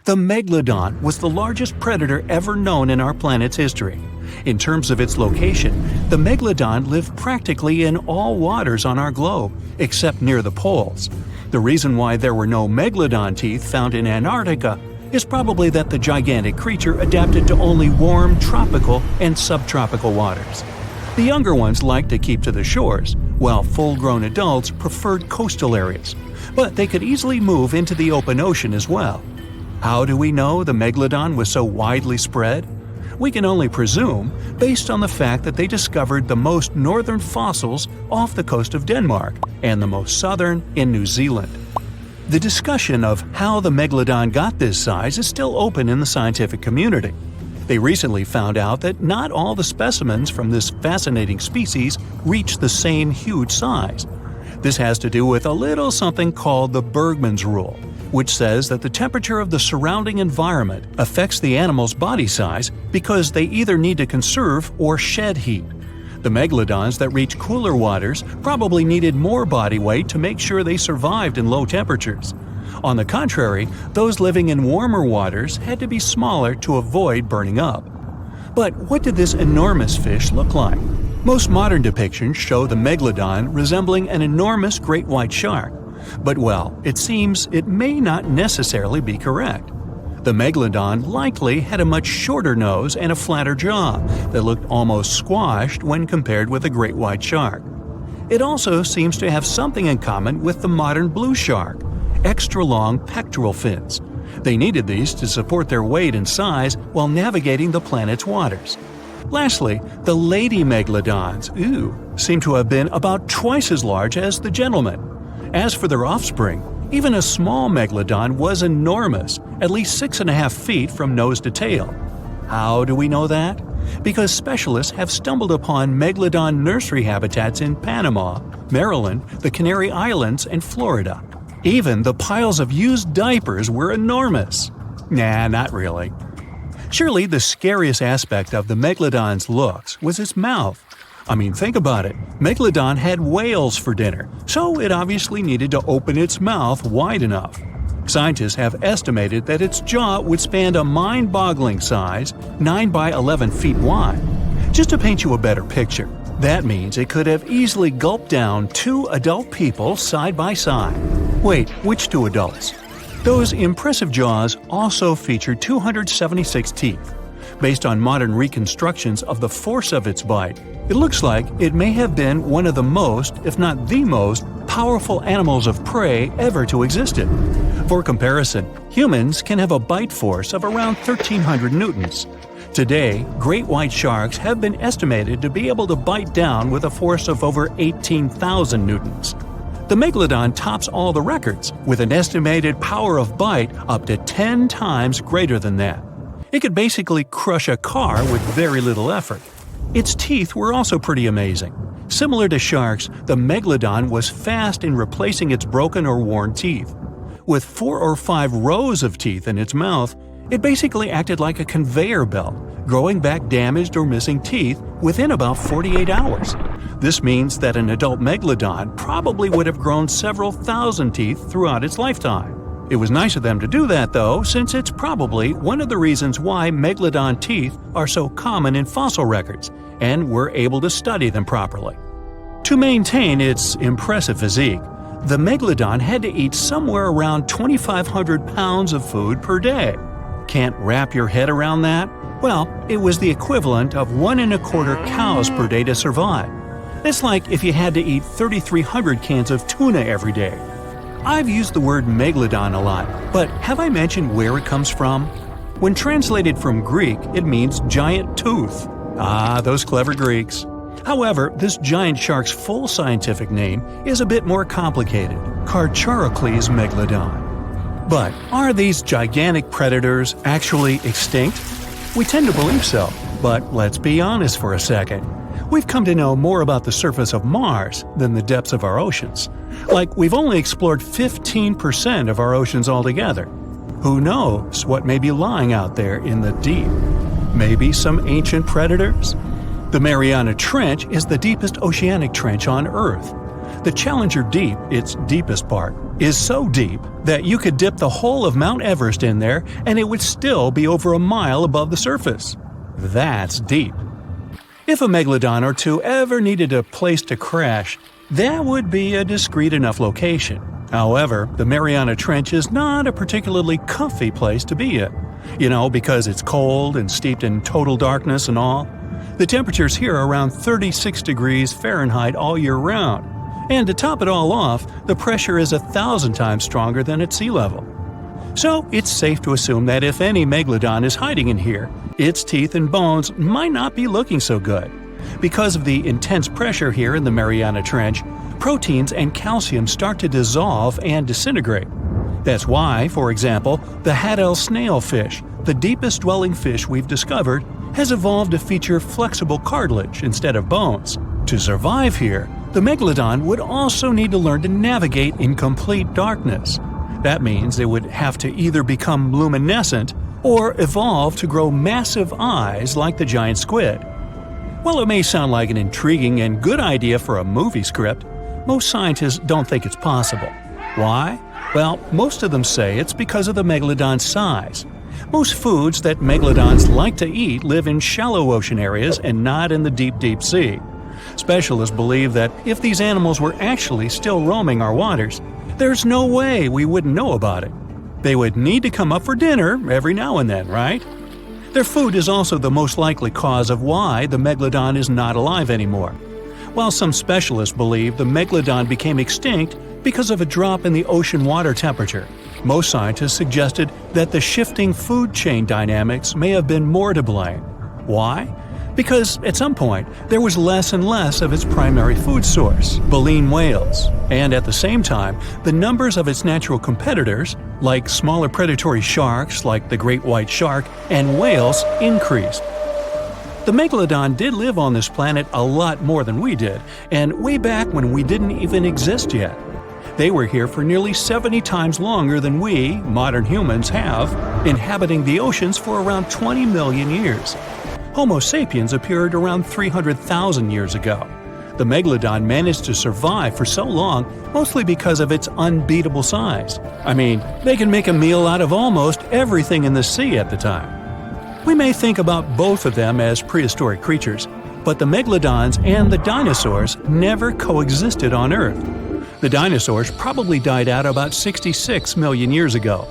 The Megalodon was the largest predator ever known in our planet's history. In terms of its location, the Megalodon lived practically in all waters on our globe, except near the poles. The reason why there were no Megalodon teeth found in Antarctica is probably that the gigantic creature adapted to only warm tropical and subtropical waters. The younger ones liked to keep to the shores, while full-grown adults preferred coastal areas, but they could easily move into the open ocean as well. How do we know the Megalodon was so widely spread? we can only presume based on the fact that they discovered the most northern fossils off the coast of Denmark and the most southern in New Zealand. The discussion of how the Megalodon got this size is still open in the scientific community. They recently found out that not all the specimens from this fascinating species reach the same huge size. This has to do with a little something called the Bergmann's rule, which says that the temperature of the surrounding environment affects the animal's body size because they either need to conserve or shed heat. The megalodons that reach cooler waters probably needed more body weight to make sure they survived in low temperatures. On the contrary, those living in warmer waters had to be smaller to avoid burning up. But what did this enormous fish look like? Most modern depictions show the megalodon resembling an enormous great white shark. But well, it seems it may not necessarily be correct. The megalodon likely had a much shorter nose and a flatter jaw that looked almost squashed when compared with a great white shark. It also seems to have something in common with the modern blue shark – extra-long pectoral fins. They needed these to support their weight and size while navigating the planet's waters. Lastly, the lady megalodons, seem to have been about twice as large as the gentlemen. As for their offspring, even a small megalodon was enormous, at least 6.5 feet from nose to tail. How do we know that? Because specialists have stumbled upon megalodon nursery habitats in Panama, Maryland, the Canary Islands, and Florida. Even the piles of used diapers were enormous. Nah, not really. Surely the scariest aspect of the megalodon's looks was its mouth. I mean, think about it. Megalodon had whales for dinner, so it obviously needed to open its mouth wide enough. Scientists have estimated that its jaw would span a mind-boggling size, 9 by 11 feet wide. Just to paint you a better picture, that means it could have easily gulped down 2 adult people side by side. Wait, which 2 adults? Those impressive jaws also feature 276 teeth. Based on modern reconstructions of the force of its bite, it looks like it may have been one of the most, if not the most, powerful animals of prey ever to exist. For comparison, humans can have a bite force of around 1,300 newtons. Today, great white sharks have been estimated to be able to bite down with a force of over 18,000 newtons. The megalodon tops all the records, with an estimated power of bite up to 10 times greater than that. It could basically crush a car with very little effort. Its teeth were also pretty amazing. Similar to sharks, the megalodon was fast in replacing its broken or worn teeth. With 4 or 5 rows of teeth in its mouth, it basically acted like a conveyor belt, growing back damaged or missing teeth within about 48 hours. This means that an adult megalodon probably would have grown several thousand teeth throughout its lifetime. It was nice of them to do that, though, since it's probably one of the reasons why megalodon teeth are so common in fossil records, and we're able to study them properly. To maintain its impressive physique, the megalodon had to eat somewhere around 2,500 pounds of food per day. Can't wrap your head around that? Well, it was the equivalent of 1.25 cows per day to survive. It's like if you had to eat 3,300 cans of tuna every day. I've used the word megalodon a lot, but have I mentioned where it comes from? When translated from Greek, it means giant tooth. Ah, those clever Greeks. However, this giant shark's full scientific name is a bit more complicated – Cartilage megalodon. But are these gigantic predators actually extinct? We tend to believe so, but let's be honest for a second. We've come to know more about the surface of Mars than the depths of our oceans. Like, we've only explored 15% of our oceans altogether. Who knows what may be lying out there in the deep? Maybe some ancient predators? The Mariana Trench is the deepest oceanic trench on Earth. The Challenger Deep, its deepest part, is so deep that you could dip the whole of Mount Everest in there and it would still be over a mile above the surface. That's deep. If a megalodon or 2 ever needed a place to crash, that would be a discreet enough location. However, the Mariana Trench is not a particularly comfy place to be in. Because it's cold and steeped in total darkness and all. The temperatures here are around 36 degrees Fahrenheit all year round. And to top it all off, the pressure is 1,000 times stronger than at sea level. So it's safe to assume that if any megalodon is hiding in here, its teeth and bones might not be looking so good. Because of the intense pressure here in the Mariana Trench, proteins and calcium start to dissolve and disintegrate. That's why, for example, the Haddell snailfish, the deepest dwelling fish we've discovered, has evolved to feature flexible cartilage instead of bones. To survive here, the Megalodon would also need to learn to navigate in complete darkness. That means they would have to either become luminescent or evolve to grow massive eyes like the giant squid. While it may sound like an intriguing and good idea for a movie script, most scientists don't think it's possible. Why? Well, most of them say it's because of the Megalodon's size. Most foods that Megalodons like to eat live in shallow ocean areas and not in the deep sea. Specialists believe that if these animals were actually still roaming our waters, there's no way we wouldn't know about it. They would need to come up for dinner every now and then, right? Their food is also the most likely cause of why the Megalodon is not alive anymore. While some specialists believe the Megalodon became extinct because of a drop in the ocean water temperature, most scientists suggested that the shifting food chain dynamics may have been more to blame. Why? Because at some point, there was less and less of its primary food source, baleen whales, and at the same time, the numbers of its natural competitors, like smaller predatory sharks like the great white shark and whales, increased. The Megalodon did live on this planet a lot more than we did, and way back when we didn't even exist yet. They were here for nearly 70 times longer than we, modern humans, have, inhabiting the oceans for around 20 million years. Homo sapiens appeared around 300,000 years ago. The Megalodon managed to survive for so long mostly because of its unbeatable size. I mean, they can make a meal out of almost everything in the sea at the time. We may think about both of them as prehistoric creatures, but the Megalodons and the dinosaurs never coexisted on Earth. The dinosaurs probably died out about 66 million years ago.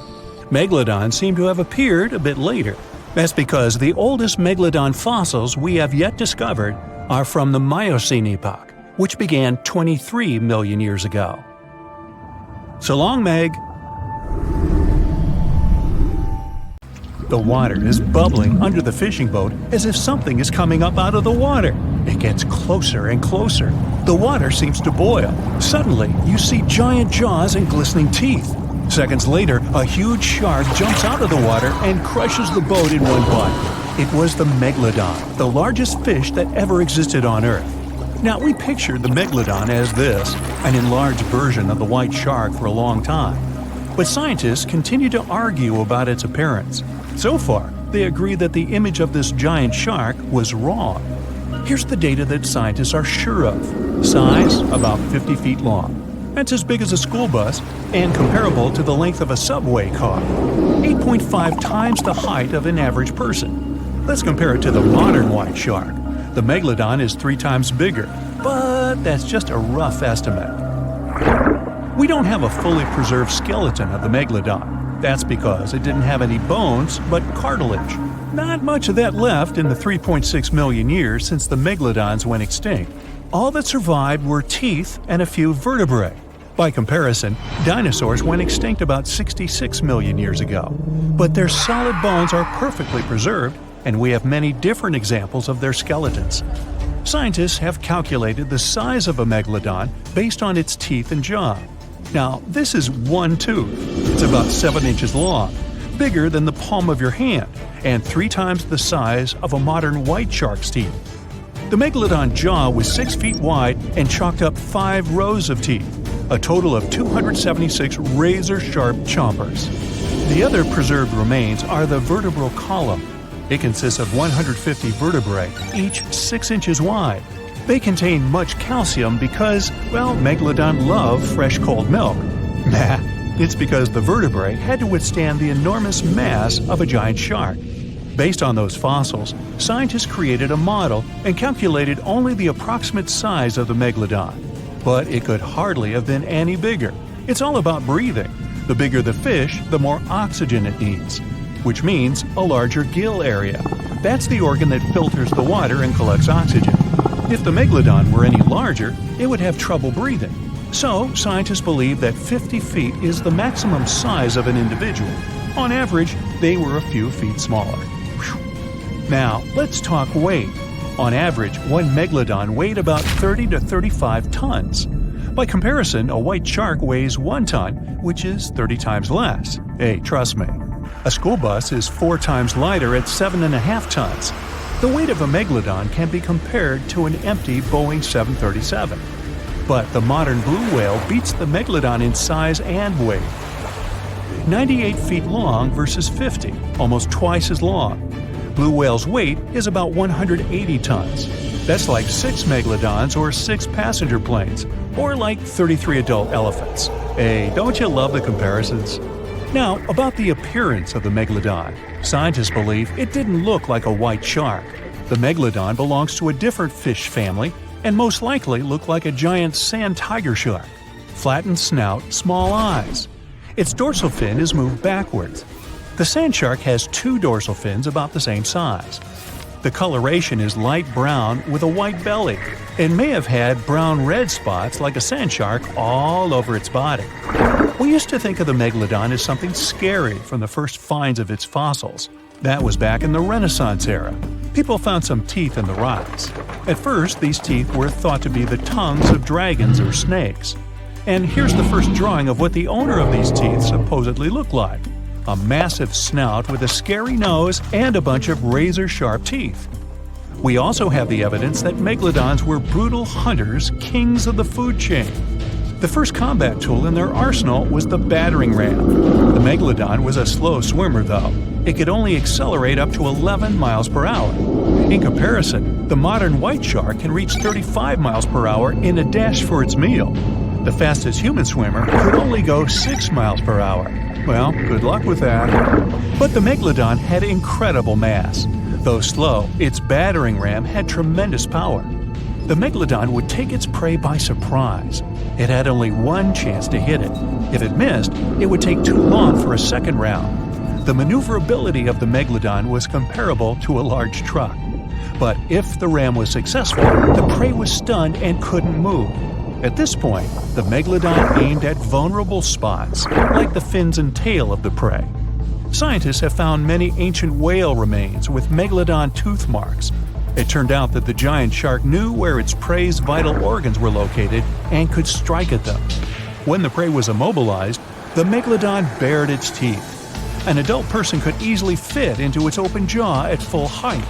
Megalodons seem to have appeared a bit later. That's because the oldest Megalodon fossils we have yet discovered are from the Miocene epoch, which began 23 million years ago. So long, Meg! The water is bubbling under the fishing boat as if something is coming up out of the water. It gets closer and closer. The water seems to boil. Suddenly, you see giant jaws and glistening teeth. Seconds later, a huge shark jumps out of the water and crushes the boat in one bite. It was the Megalodon, the largest fish that ever existed on Earth. Now, we pictured the Megalodon as this, an enlarged version of the white shark for a long time. But scientists continue to argue about its appearance. So far, they agree that the image of this giant shark was wrong. Here's the data that scientists are sure of. Size, about 50 feet long. That's as big as a school bus and comparable to the length of a subway car. 8.5 times the height of an average person. Let's compare it to the modern white shark. The Megalodon is 3 times bigger, but that's just a rough estimate. We don't have a fully preserved skeleton of the Megalodon. That's because it didn't have any bones, but cartilage. Not much of that left in the 3.6 million years since the Megalodons went extinct. All that survived were teeth and a few vertebrae. By comparison, dinosaurs went extinct about 66 million years ago. But their solid bones are perfectly preserved, and we have many different examples of their skeletons. Scientists have calculated the size of a Megalodon based on its teeth and jaw. Now, this is one tooth. It's about 7 inches long, bigger than the palm of your hand, and 3 times the size of a modern white shark's teeth. The Megalodon jaw was 6 feet wide and chalked up 5 rows of teeth, a total of 276 razor-sharp chompers. The other preserved remains are the vertebral column. It consists of 150 vertebrae, each 6 inches wide. They contain much calcium because, well, Megalodon love fresh cold milk. Nah, it's because the vertebrae had to withstand the enormous mass of a giant shark. Based on those fossils, scientists created a model and calculated only the approximate size of the Megalodon. But it could hardly have been any bigger. It's all about breathing. The bigger the fish, the more oxygen it needs, which means a larger gill area. That's the organ that filters the water and collects oxygen. If the Megalodon were any larger, it would have trouble breathing. So, scientists believe that 50 feet is the maximum size of an individual. On average, they were a few feet smaller. Now, let's talk weight. On average, one megalodon weighed about 30 to 35 tons. By comparison, a white shark weighs 1 ton, which is 30 times less. Hey, trust me. A school bus is 4 times lighter at 7.5 tons. The weight of a megalodon can be compared to an empty Boeing 737. But the modern blue whale beats the megalodon in size and weight. 98 feet long versus 50, almost twice as long. Blue whale's weight is about 180 tons. That's like 6 megalodons or 6 passenger planes, or like 33 adult elephants. Hey, don't you love the comparisons? Now, about the appearance of the megalodon. Scientists believe it didn't look like a white shark. The megalodon belongs to a different fish family and most likely looked like a giant sand tiger shark. Flattened snout, small eyes. Its dorsal fin is moved backwards. The sand shark has 2 dorsal fins about the same size. The coloration is light brown with a white belly. It may have had brown-red spots like a sand shark all over its body. We used to think of the megalodon as something scary from the first finds of its fossils. That was back in the Renaissance era. People found some teeth in the rocks. At first, these teeth were thought to be the tongues of dragons or snakes. And here's the first drawing of what the owner of these teeth supposedly looked like. A massive snout with a scary nose and a bunch of razor-sharp teeth. We also have the evidence that megalodons were brutal hunters, kings of the food chain. The first combat tool in their arsenal was the battering ram. The megalodon was a slow swimmer, though. It could only accelerate up to 11 miles per hour. In comparison, the modern white shark can reach 35 miles per hour in a dash for its meal. The fastest human swimmer could only go 6 miles per hour. Well, good luck with that. But the megalodon had incredible mass. Though slow, its battering ram had tremendous power. The megalodon would take its prey by surprise. It had only one chance to hit it. If it missed, it would take too long for a second round. The maneuverability of the megalodon was comparable to a large truck. But if the ram was successful, the prey was stunned and couldn't move. At this point, the megalodon aimed at vulnerable spots, like the fins and tail of the prey. Scientists have found many ancient whale remains with megalodon tooth marks. It turned out that the giant shark knew where its prey's vital organs were located and could strike at them. When the prey was immobilized, the megalodon bared its teeth. An adult person could easily fit into its open jaw at full height.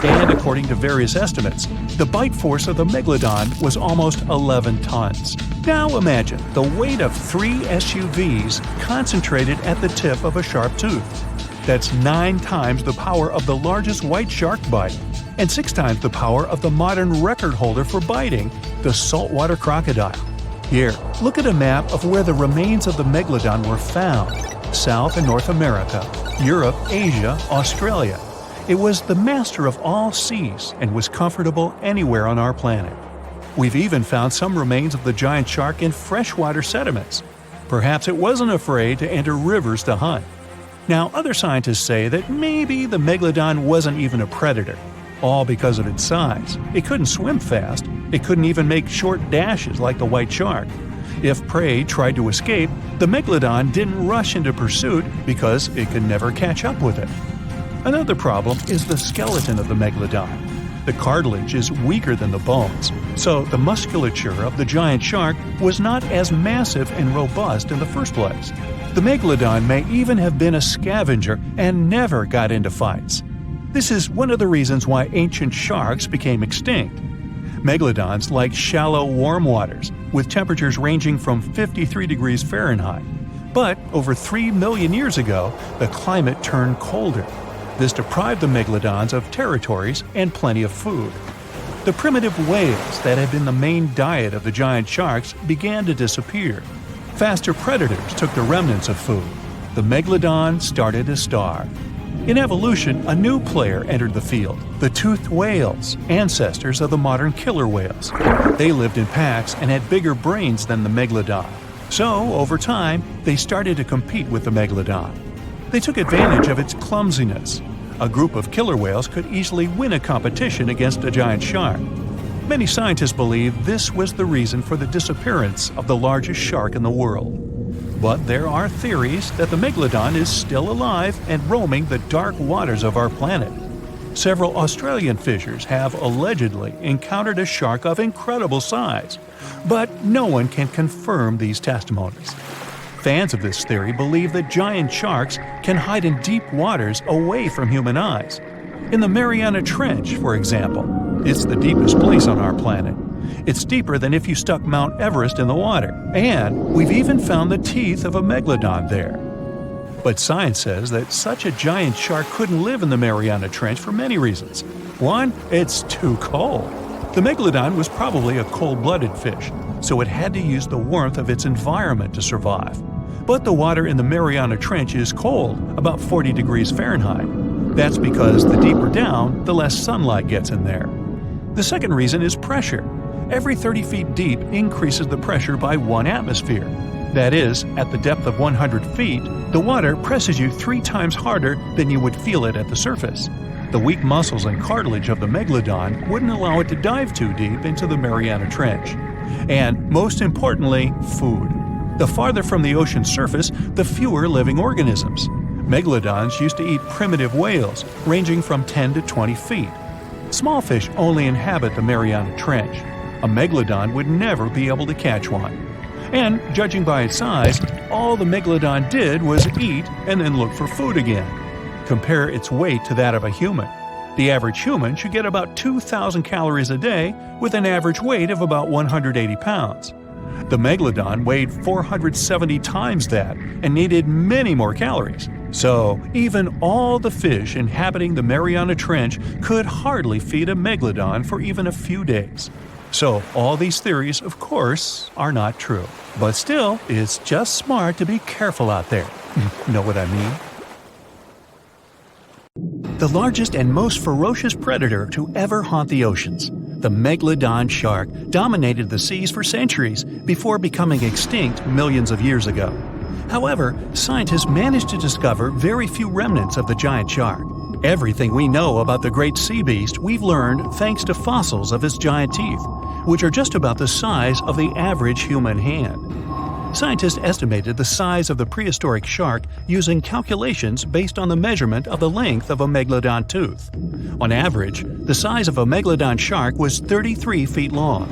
And according to various estimates, the bite force of the megalodon was almost 11 tons. Now imagine the weight of 3 SUVs concentrated at the tip of a sharp tooth. That's 9 times the power of the largest white shark bite, and 6 times the power of the modern record holder for biting, the saltwater crocodile. Here, look at a map of where the remains of the megalodon were found. South and North America, Europe, Asia, Australia. It was the master of all seas and was comfortable anywhere on our planet. We've even found some remains of the giant shark in freshwater sediments. Perhaps it wasn't afraid to enter rivers to hunt. Now, other scientists say that maybe the megalodon wasn't even a predator, all because of its size. It couldn't swim fast. It couldn't even make short dashes like the white shark. If prey tried to escape, the megalodon didn't rush into pursuit because it could never catch up with it. Another problem is the skeleton of the megalodon. The cartilage is weaker than the bones, so the musculature of the giant shark was not as massive and robust in the first place. The megalodon may even have been a scavenger and never got into fights. This is one of the reasons why ancient sharks became extinct. Megalodons like shallow, warm waters, with temperatures ranging from 53 degrees Fahrenheit. But over 3 million years ago, the climate turned colder. This deprived the megalodons of territories and plenty of food. The primitive whales that had been the main diet of the giant sharks began to disappear. Faster predators took the remnants of food. The megalodon started to starve. In evolution, a new player entered the field, the toothed whales, ancestors of the modern killer whales. They lived in packs and had bigger brains than the megalodon. So, over time, they started to compete with the megalodon. They took advantage of its clumsiness. A group of killer whales could easily win a competition against a giant shark. Many scientists believe this was the reason for the disappearance of the largest shark in the world. But there are theories that the megalodon is still alive and roaming the dark waters of our planet. Several Australian fishers have allegedly encountered a shark of incredible size, but no one can confirm these testimonies. Fans of this theory believe that giant sharks can hide in deep waters away from human eyes. In the Mariana Trench, for example, it's the deepest place on our planet. It's deeper than if you stuck Mount Everest in the water, and we've even found the teeth of a megalodon there. But science says that such a giant shark couldn't live in the Mariana Trench for many reasons. One, it's too cold. The megalodon was probably a cold-blooded fish, so it had to use the warmth of its environment to survive. But the water in the Mariana Trench is cold, about 40 degrees Fahrenheit. That's because the deeper down, the less sunlight gets in there. The second reason is pressure. Every 30 feet deep increases the pressure by 1 atmosphere. That is, at the depth of 100 feet, the water presses you 3 times harder than you would feel it at the surface. The weak muscles and cartilage of the megalodon wouldn't allow it to dive too deep into the Mariana Trench. And, most importantly, food. The farther from the ocean's surface, the fewer living organisms. Megalodons used to eat primitive whales, ranging from 10 to 20 feet. Small fish only inhabit the Mariana Trench. A megalodon would never be able to catch one. And, judging by its size, all the megalodon did was eat and then look for food again. Compare its weight to that of a human. The average human should get about 2,000 calories a day with an average weight of about 180 pounds. The megalodon weighed 470 times that and needed many more calories. So, even all the fish inhabiting the Mariana Trench could hardly feed a megalodon for even a few days. So, all these theories, of course, are not true. But still, it's just smart to be careful out there. Know what I mean? The largest and most ferocious predator to ever haunt the oceans, the Megalodon shark, dominated the seas for centuries before becoming extinct millions of years ago. However, scientists managed to discover very few remnants of the giant shark. Everything we know about the great sea beast we've learned thanks to fossils of its giant teeth, which are just about the size of the average human hand. Scientists estimated the size of the prehistoric shark using calculations based on the measurement of the length of a megalodon tooth. On average, the size of a megalodon shark was 33 feet long.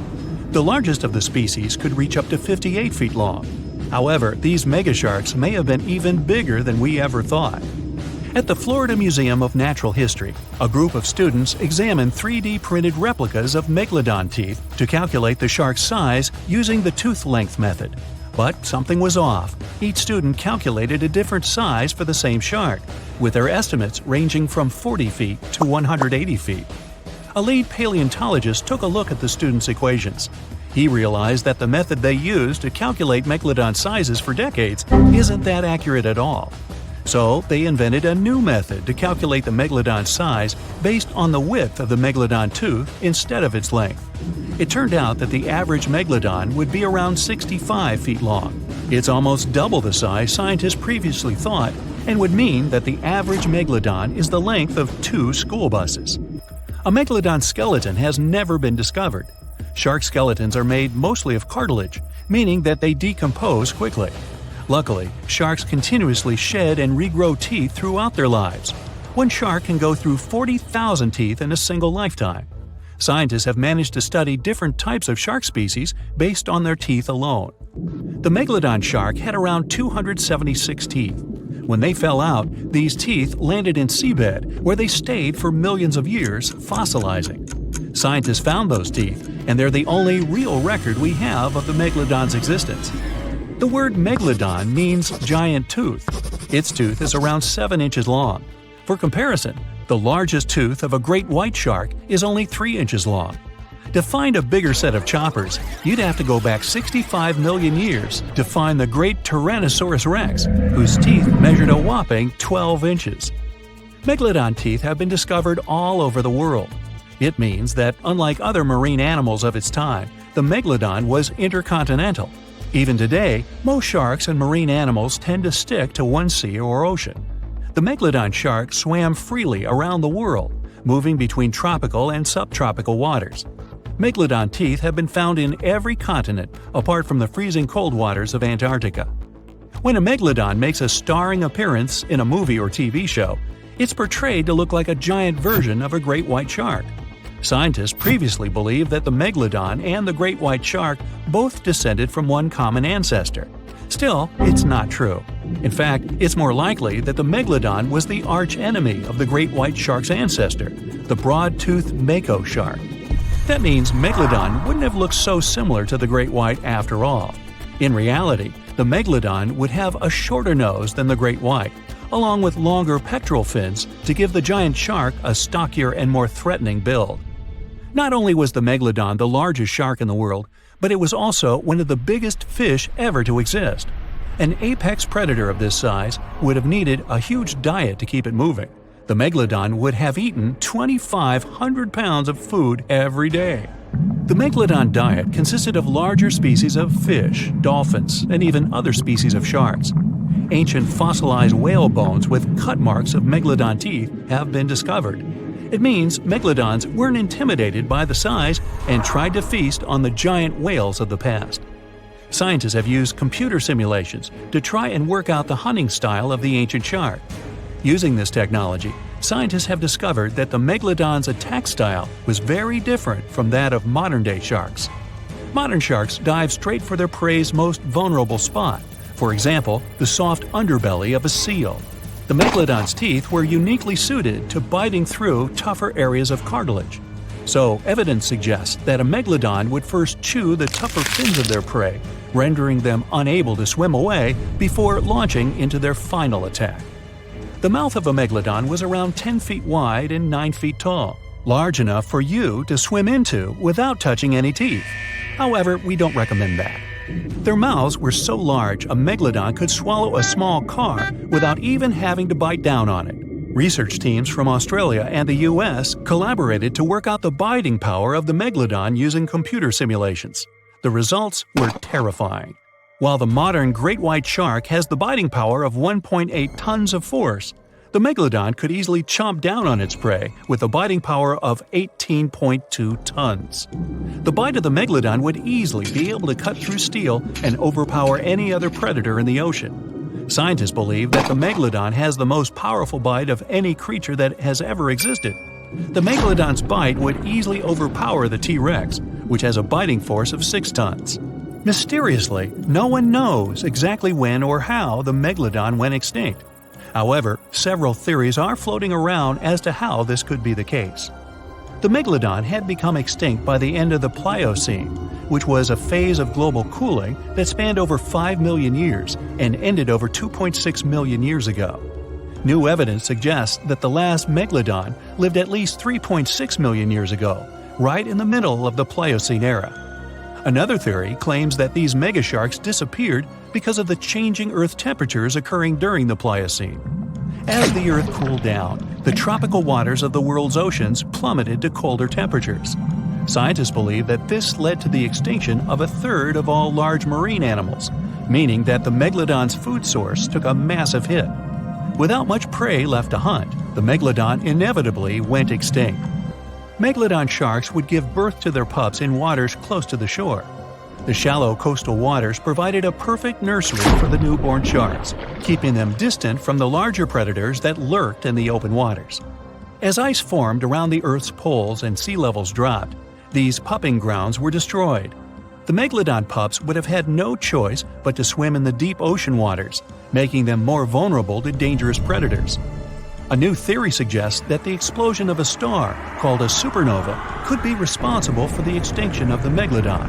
The largest of the species could reach up to 58 feet long. However, these megasharks may have been even bigger than we ever thought. At the Florida Museum of Natural History, a group of students examined 3D printed replicas of megalodon teeth to calculate the shark's size using the tooth length method. But something was off. Each student calculated a different size for the same shark, with their estimates ranging from 40 feet to 180 feet. A lead paleontologist took a look at the students' equations. He realized that the method they used to calculate megalodon sizes for decades isn't that accurate at all. So they invented a new method to calculate the megalodon size based on the width of the megalodon tooth instead of its length. It turned out that the average megalodon would be around 65 feet long. It's almost double the size scientists previously thought, and would mean that the average megalodon is the length of 2 school buses. A megalodon skeleton has never been discovered. Shark skeletons are made mostly of cartilage, meaning that they decompose quickly. Luckily, sharks continuously shed and regrow teeth throughout their lives. One shark can go through 40,000 teeth in a single lifetime. Scientists have managed to study different types of shark species based on their teeth alone. The megalodon shark had around 276 teeth. When they fell out, these teeth landed in seabed, where they stayed for millions of years, fossilizing. Scientists found those teeth, and they're the only real record we have of the megalodon's existence. The word megalodon means giant tooth. Its tooth is around 7 inches long. For comparison, the largest tooth of a great white shark is only 3 inches long. To find a bigger set of choppers, you'd have to go back 65 million years to find the great Tyrannosaurus rex, whose teeth measured a whopping 12 inches. Megalodon teeth have been discovered all over the world. It means that, unlike other marine animals of its time, the megalodon was intercontinental. Even today, most sharks and marine animals tend to stick to one sea or ocean. The megalodon shark swam freely around the world, moving between tropical and subtropical waters. Megalodon teeth have been found in every continent apart from the freezing cold waters of Antarctica. When a megalodon makes a starring appearance in a movie or TV show, It's portrayed to look like a giant version of a great white shark. Scientists previously believed that the Megalodon and the great white shark both descended from one common ancestor. Still, it's not true. In fact, it's more likely that the Megalodon was the arch-enemy of the great white shark's ancestor, the broad-toothed mako shark. That means Megalodon wouldn't have looked so similar to the great white after all. In reality, the Megalodon would have a shorter nose than the great white, along with longer pectoral fins to give the giant shark a stockier and more threatening build. Not only was the Megalodon the largest shark in the world, but it was also one of the biggest fish ever to exist. An apex predator of this size would have needed a huge diet to keep it moving. The Megalodon would have eaten 2,500 pounds of food every day. The Megalodon diet consisted of larger species of fish, dolphins, and even other species of sharks. Ancient fossilized whale bones with cut marks of Megalodon teeth have been discovered. It means Megalodons weren't intimidated by the size and tried to feast on the giant whales of the past. Scientists have used computer simulations to try and work out the hunting style of the ancient shark. Using this technology, scientists have discovered that the Megalodon's attack style was very different from that of modern-day sharks. Modern sharks dive straight for their prey's most vulnerable spot, for example, the soft underbelly of a seal. The Megalodon's teeth were uniquely suited to biting through tougher areas of cartilage. So, evidence suggests that a Megalodon would first chew the tougher fins of their prey, rendering them unable to swim away before launching into their final attack. The mouth of a Megalodon was around 10 feet wide and 9 feet tall, large enough for you to swim into without touching any teeth. However, we don't recommend that. Their mouths were so large a Megalodon could swallow a small car without even having to bite down on it. Research teams from Australia and the US collaborated to work out the biting power of the Megalodon using computer simulations. The results were terrifying. While the modern great white shark has the biting power of 1.8 tons of force, the Megalodon could easily chomp down on its prey with a biting power of 18.2 tons. The bite of the Megalodon would easily be able to cut through steel and overpower any other predator in the ocean. Scientists believe that the Megalodon has the most powerful bite of any creature that has ever existed. The Megalodon's bite would easily overpower the T-Rex, which has a biting force of 6 tons. Mysteriously, no one knows exactly when or how the Megalodon went extinct. However, several theories are floating around as to how this could be the case. The Megalodon had become extinct by the end of the Pliocene, which was a phase of global cooling that spanned over 5 million years and ended over 2.6 million years ago. New evidence suggests that the last Megalodon lived at least 3.6 million years ago, right in the middle of the Pliocene era. Another theory claims that these megasharks disappeared because of the changing Earth temperatures occurring during the Pliocene. As the Earth cooled down, the tropical waters of the world's oceans plummeted to colder temperatures. Scientists believe that this led to the extinction of a third of all large marine animals, meaning that the Megalodon's food source took a massive hit. Without much prey left to hunt, the Megalodon inevitably went extinct. Megalodon sharks would give birth to their pups in waters close to the shore. The shallow coastal waters provided a perfect nursery for the newborn sharks, keeping them distant from the larger predators that lurked in the open waters. As ice formed around the Earth's poles and sea levels dropped, these pupping grounds were destroyed. The Megalodon pups would have had no choice but to swim in the deep ocean waters, making them more vulnerable to dangerous predators. A new theory suggests that the explosion of a star, called a supernova, could be responsible for the extinction of the Megalodon.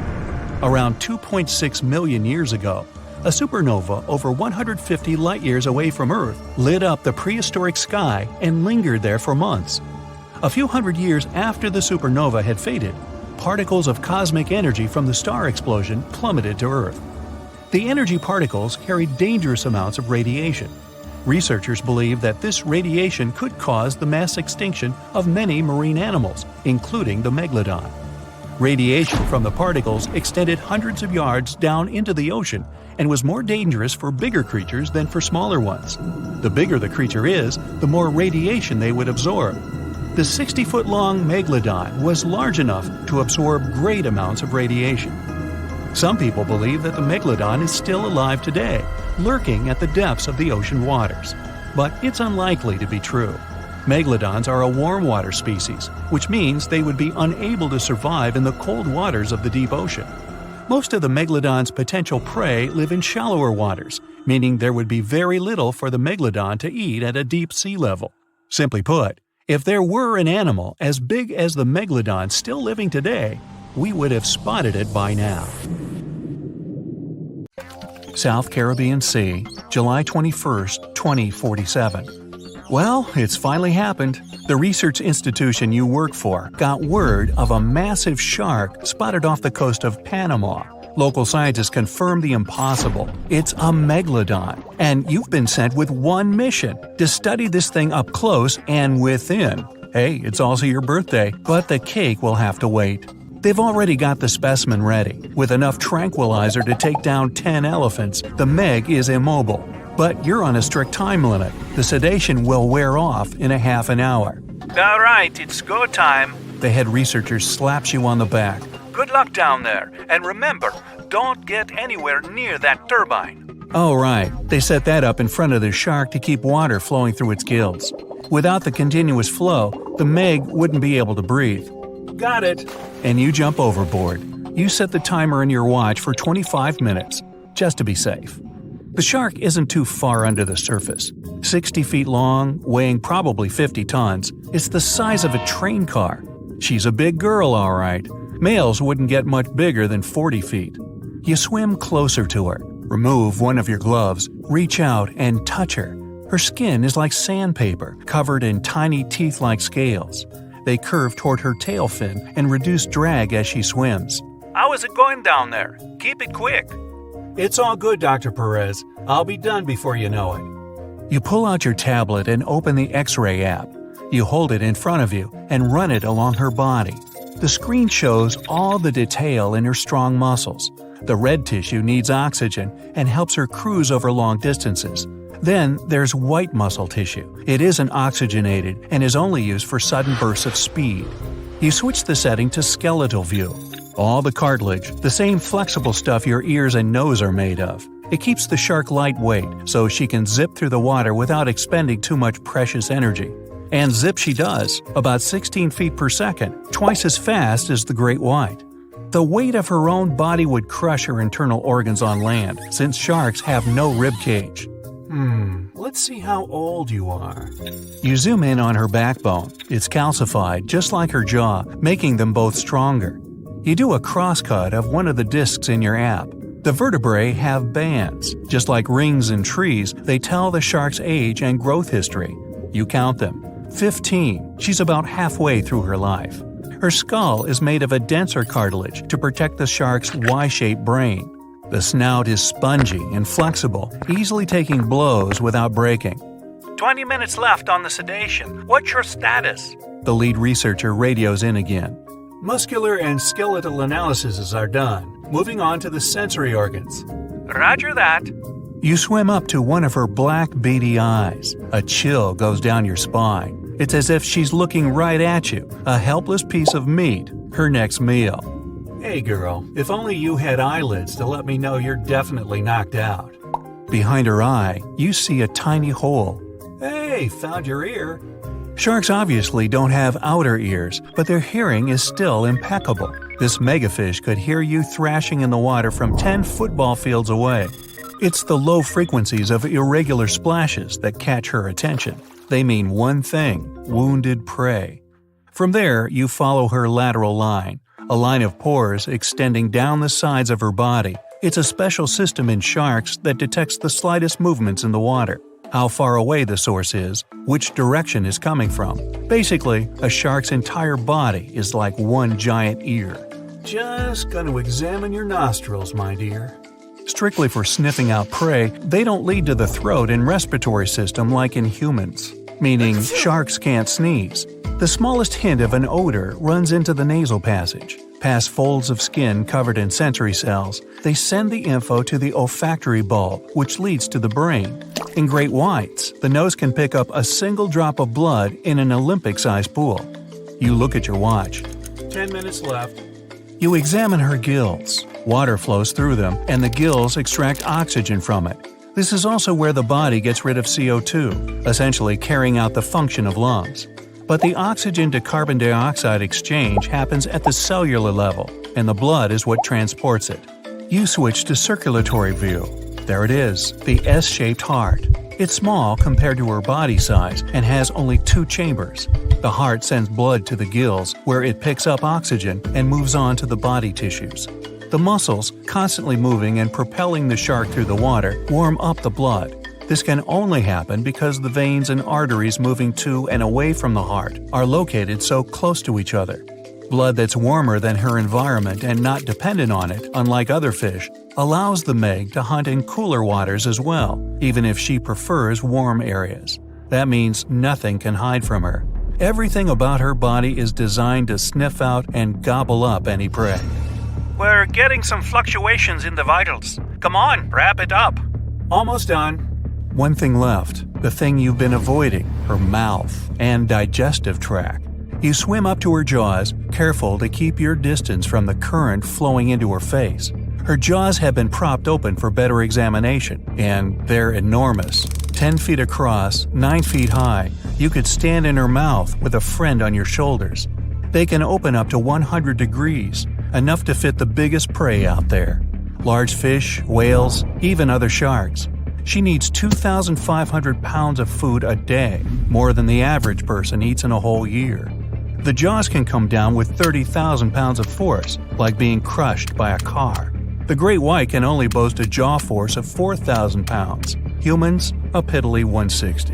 Around 2.6 million years ago, a supernova over 150 light-years away from Earth lit up the prehistoric sky and lingered there for months. A few hundred years after the supernova had faded, particles of cosmic energy from the star explosion plummeted to Earth. The energy particles carried dangerous amounts of radiation. Researchers believe that this radiation could cause the mass extinction of many marine animals, including the Megalodon. Radiation from the particles extended hundreds of yards down into the ocean and was more dangerous for bigger creatures than for smaller ones. The bigger the creature is, the more radiation they would absorb. The 60-foot-long Megalodon was large enough to absorb great amounts of radiation. Some people believe that the Megalodon is still alive today, lurking at the depths of the ocean waters. But it's unlikely to be true. Megalodons are a warm water species, which means they would be unable to survive in the cold waters of the deep ocean. Most of the megalodon's potential prey live in shallower waters, meaning there would be very little for the megalodon to eat at a deep sea level. Simply put, if there were an animal as big as the megalodon still living today, we would have spotted it by now. South Caribbean Sea, July 21, 2047. Well, it's finally happened. The research institution you work for got word of a massive shark spotted off the coast of Panama. Local scientists confirmed the impossible. It's a megalodon, and you've been sent with one mission to study this thing up close and within. Hey, it's also your birthday, but the cake will have to wait. They've already got the specimen ready. With enough tranquilizer to take down 10 elephants, the Meg is immobile. But you're on a strict time limit. The sedation will wear off in a half an hour. All right, it's go time. The head researcher slaps you on the back. Good luck down there. And remember, don't get anywhere near that turbine. Oh, right. They set that up in front of the shark to keep water flowing through its gills. Without the continuous flow, the Meg wouldn't be able to breathe. Got it. And you jump overboard. You set the timer in your watch for 25 minutes, just to be safe. The shark isn't too far under the surface. 60 feet long, weighing probably 50 tons, it's the size of a train car. She's a big girl, all right. Males wouldn't get much bigger than 40 feet. You swim closer to her, remove one of your gloves, reach out and touch her. Her skin is like sandpaper, covered in tiny teeth-like scales. They curve toward her tail fin and reduce drag as she swims. How is it going down there? Keep it quick. It's all good, Dr. Perez. I'll be done before you know it. You pull out your tablet and open the X-ray app. You hold it in front of you and run it along her body. The screen shows all the detail in her strong muscles. The red tissue needs oxygen and helps her cruise over long distances. Then there's white muscle tissue. It isn't oxygenated and is only used for sudden bursts of speed. You switch the setting to skeletal view. All the cartilage, the same flexible stuff your ears and nose are made of. It keeps the shark lightweight, so she can zip through the water without expending too much precious energy. And zip she does, about 16 feet per second, twice as fast as the great white. The weight of her own body would crush her internal organs on land, since sharks have no rib cage. Let's see how old you are. You zoom in on her backbone. It's calcified, just like her jaw, making them both stronger. You do a crosscut of one of the discs in your app. The vertebrae have bands. Just like rings in trees, they tell the shark's age and growth history. You count them. 15. She's about halfway through her life. Her skull is made of a denser cartilage to protect the shark's Y-shaped brain. The snout is spongy and flexible, easily taking blows without breaking. 20 minutes left on the sedation. What's your status? The lead researcher radios in again. Muscular and skeletal analyses are done. Moving on to the sensory organs. Roger that. You swim up to one of her black, beady eyes. A chill goes down your spine. It's as if she's looking right at you, a helpless piece of meat, her next meal. Hey girl, if only you had eyelids to let me know you're definitely knocked out. Behind her eye, you see a tiny hole. Hey, found your ear. Sharks obviously don't have outer ears, but their hearing is still impeccable. This megafish could hear you thrashing in the water from 10 football fields away. It's the low frequencies of irregular splashes that catch her attention. They mean one thing: wounded prey. From there, you follow her lateral line, a line of pores extending down the sides of her body. It's a special system in sharks that detects the slightest movements in the water. How far away the source is, which direction is coming from. Basically, a shark's entire body is like one giant ear. Just gonna examine your nostrils, my dear. Strictly for sniffing out prey, they don't lead to the throat and respiratory system like in humans, meaning sharks can't sneeze. The smallest hint of an odor runs into the nasal passage. Past folds of skin covered in sensory cells, they send the info to the olfactory bulb, which leads to the brain. In great whites, the nose can pick up a single drop of blood in an Olympic-sized pool. You look at your watch. 10 minutes left. You examine her gills. Water flows through them, and the gills extract oxygen from it. This is also where the body gets rid of CO2, essentially carrying out the function of lungs. But the oxygen to carbon dioxide exchange happens at the cellular level, and the blood is what transports it. You switch to circulatory view. There it is, the S-shaped heart. It's small compared to her body size and has only 2 chambers. The heart sends blood to the gills, where it picks up oxygen and moves on to the body tissues. The muscles, constantly moving and propelling the shark through the water, warm up the blood. This can only happen because the veins and arteries moving to and away from the heart are located so close to each other. Blood that's warmer than her environment and not dependent on it, unlike other fish, allows the Meg to hunt in cooler waters as well, even if she prefers warm areas. That means nothing can hide from her. Everything about her body is designed to sniff out and gobble up any prey. We're getting some fluctuations in the vitals. Come on, wrap it up. Almost done. One thing left, the thing you've been avoiding, her mouth and digestive tract. You swim up to her jaws, careful to keep your distance from the current flowing into her face. Her jaws have been propped open for better examination, and they're enormous. 10 feet across, 9 feet high, you could stand in her mouth with a friend on your shoulders. They can open up to 100 degrees, enough to fit the biggest prey out there. Large fish, whales, even other sharks. She needs 2,500 pounds of food a day, more than the average person eats in a whole year. The jaws can come down with 30,000 pounds of force, like being crushed by a car. The great white can only boast a jaw force of 4,000 pounds. Humans, a piddly 160.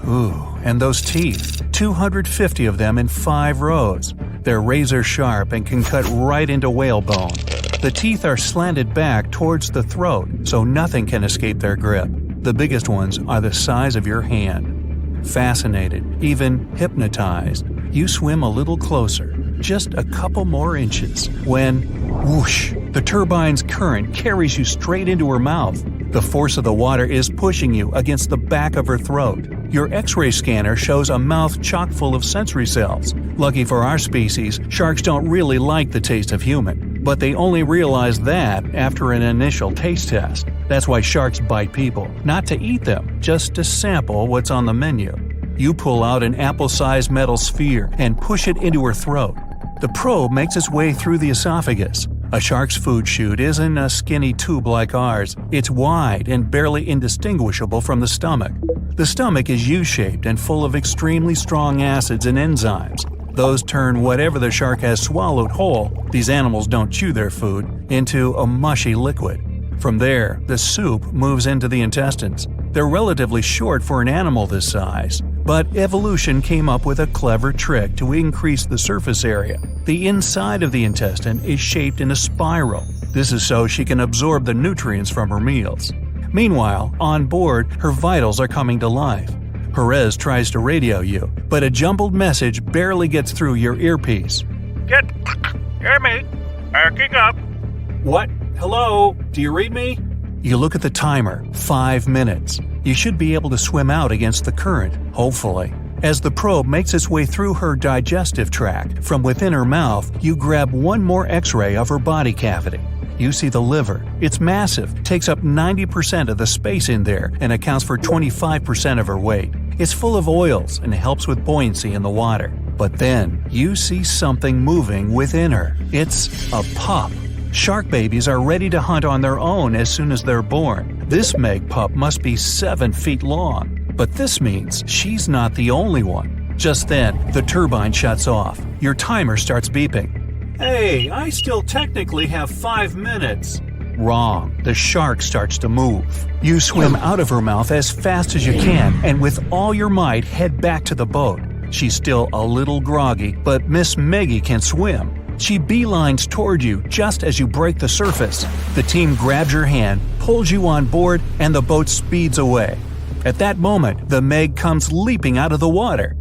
Ooh, and those teeth, 250 of them in 5 rows. They're razor sharp and can cut right into whale bone. The teeth are slanted back towards the throat, so nothing can escape their grip. The biggest ones are the size of your hand. Fascinated, even hypnotized, you swim a little closer, just a couple more inches, when, whoosh, the turbine's current carries you straight into her mouth. The force of the water is pushing you against the back of her throat. Your X-ray scanner shows a mouth chock full of sensory cells. Lucky for our species, sharks don't really like the taste of human, but they only realize that after an initial taste test. That's why sharks bite people, not to eat them, just to sample what's on the menu. You pull out an apple-sized metal sphere and push it into her throat. The probe makes its way through the esophagus. A shark's food chute isn't a skinny tube like ours. It's wide and barely indistinguishable from the stomach. The stomach is U-shaped and full of extremely strong acids and enzymes. Those turn whatever the shark has swallowed whole, these animals don't chew their food, into a mushy liquid. From there, the soup moves into the intestines. They're relatively short for an animal this size, but evolution came up with a clever trick to increase the surface area. The inside of the intestine is shaped in a spiral. This is so she can absorb the nutrients from her meals. Meanwhile, on board, her vitals are coming to life. Perez tries to radio you, but a jumbled message barely gets through your earpiece. Hear me? Backing up. What? Hello? Do you read me? You look at the timer, 5 minutes. You should be able to swim out against the current, hopefully. As the probe makes its way through her digestive tract, from within her mouth, you grab one more X-ray of her body cavity. You see the liver. It's massive, takes up 90% of the space in there, and accounts for 25% of her weight. It's full of oils and helps with buoyancy in the water. But then, you see something moving within her. It's a pup. Shark babies are ready to hunt on their own as soon as they're born. This Meg pup must be 7 feet long. But this means she's not the only one. Just then, the turbine shuts off. Your timer starts beeping. Hey, I still technically have 5 minutes. Wrong. The shark starts to move. You swim out of her mouth as fast as you can and with all your might head back to the boat. She's still a little groggy, but Miss Meggie can swim. She beelines toward you just as you break the surface. The team grabs your hand, pulls you on board, and the boat speeds away. At that moment, the Meg comes leaping out of the water.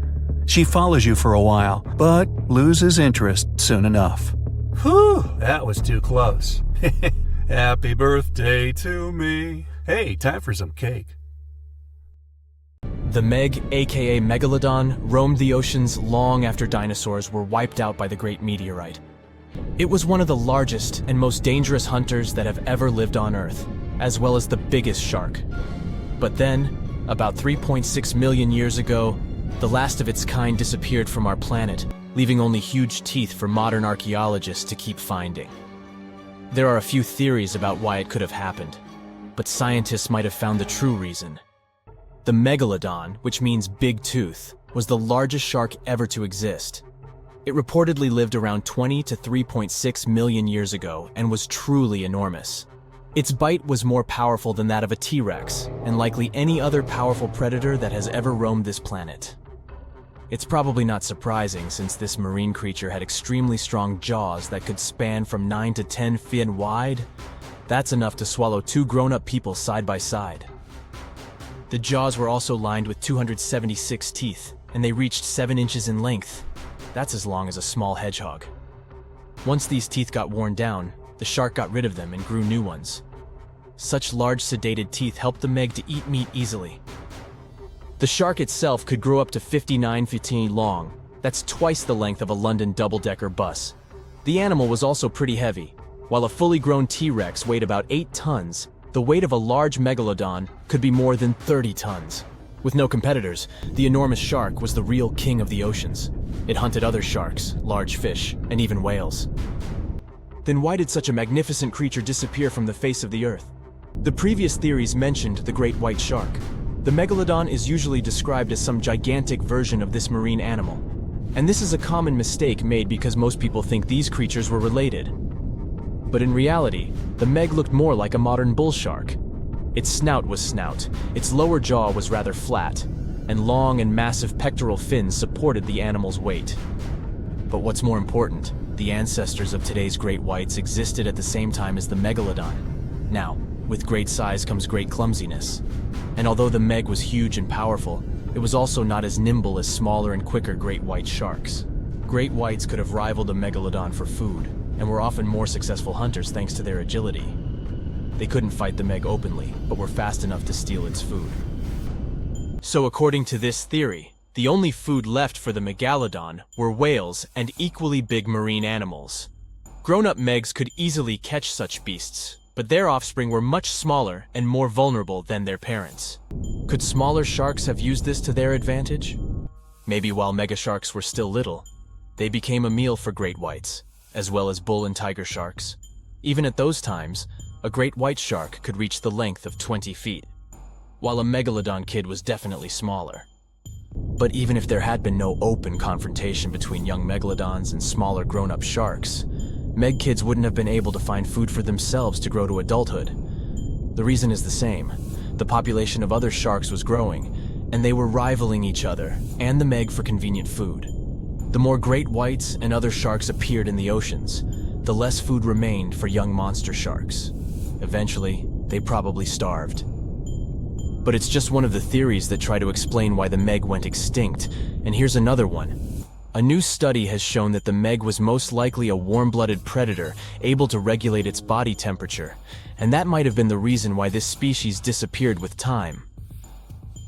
She follows you for a while, but loses interest soon enough. Whew, that was too close. Happy birthday to me. Hey, time for some cake. The Meg, aka Megalodon, roamed the oceans long after dinosaurs were wiped out by the Great Meteorite. It was one of the largest and most dangerous hunters that have ever lived on Earth, as well as the biggest shark. But then, about 3.6 million years ago, the last of its kind disappeared from our planet, leaving only huge teeth for modern archaeologists to keep finding. There are a few theories about why it could have happened, but scientists might have found the true reason. The Megalodon, which means big tooth, was the largest shark ever to exist. It reportedly lived around 20 to 3.6 million years ago and was truly enormous. Its bite was more powerful than that of a T-Rex, and likely any other powerful predator that has ever roamed this planet. It's probably not surprising since this marine creature had extremely strong jaws that could span from 9 to 10 feet wide. That's enough to swallow 2 grown-up people side by side. The jaws were also lined with 276 teeth, and they reached 7 inches in length. That's as long as a small hedgehog. Once these teeth got worn down, the shark got rid of them and grew new ones. Such large sedated teeth helped the Meg to eat meat easily. The shark itself could grow up to 59 feet long. That's twice the length of a London double-decker bus. The animal was also pretty heavy. While a fully grown T-Rex weighed about 8 tons, the weight of a large Megalodon could be more than 30 tons. With no competitors, the enormous shark was the real king of the oceans. It hunted other sharks, large fish, and even whales. Then why did such a magnificent creature disappear from the face of the earth? The previous theories mentioned the great white shark. The Megalodon is usually described as some gigantic version of this marine animal. And this is a common mistake made because most people think these creatures were related. But in reality, the Meg looked more like a modern bull shark. Its snout was snout, its lower jaw was rather flat, and long and massive pectoral fins supported the animal's weight. But what's more important, the ancestors of today's great whites existed at the same time as the Megalodon. Now, with great size comes great clumsiness. And although the Meg was huge and powerful, it was also not as nimble as smaller and quicker great white sharks. Great whites could have rivaled a Megalodon for food, and were often more successful hunters thanks to their agility. They couldn't fight the Meg openly, but were fast enough to steal its food. So according to this theory, the only food left for the Megalodon were whales and equally big marine animals. Grown-up Megs could easily catch such beasts, but their offspring were much smaller and more vulnerable than their parents. Could smaller sharks have used this to their advantage? Maybe while megasharks were still little, they became a meal for great whites, as well as bull and tiger sharks. Even at those times, a great white shark could reach the length of 20 feet, while a Megalodon kid was definitely smaller. But even if there had been no open confrontation between young Megalodons and smaller grown-up sharks, Meg kids wouldn't have been able to find food for themselves to grow to adulthood. The reason is the same. The population of other sharks was growing, and they were rivaling each other and the Meg for convenient food. The more great whites and other sharks appeared in the oceans, the less food remained for young monster sharks. Eventually, they probably starved. But it's just one of the theories that try to explain why the Meg went extinct, and here's another one. A new study has shown that the Meg was most likely a warm-blooded predator able to regulate its body temperature, and that might have been the reason why this species disappeared with time.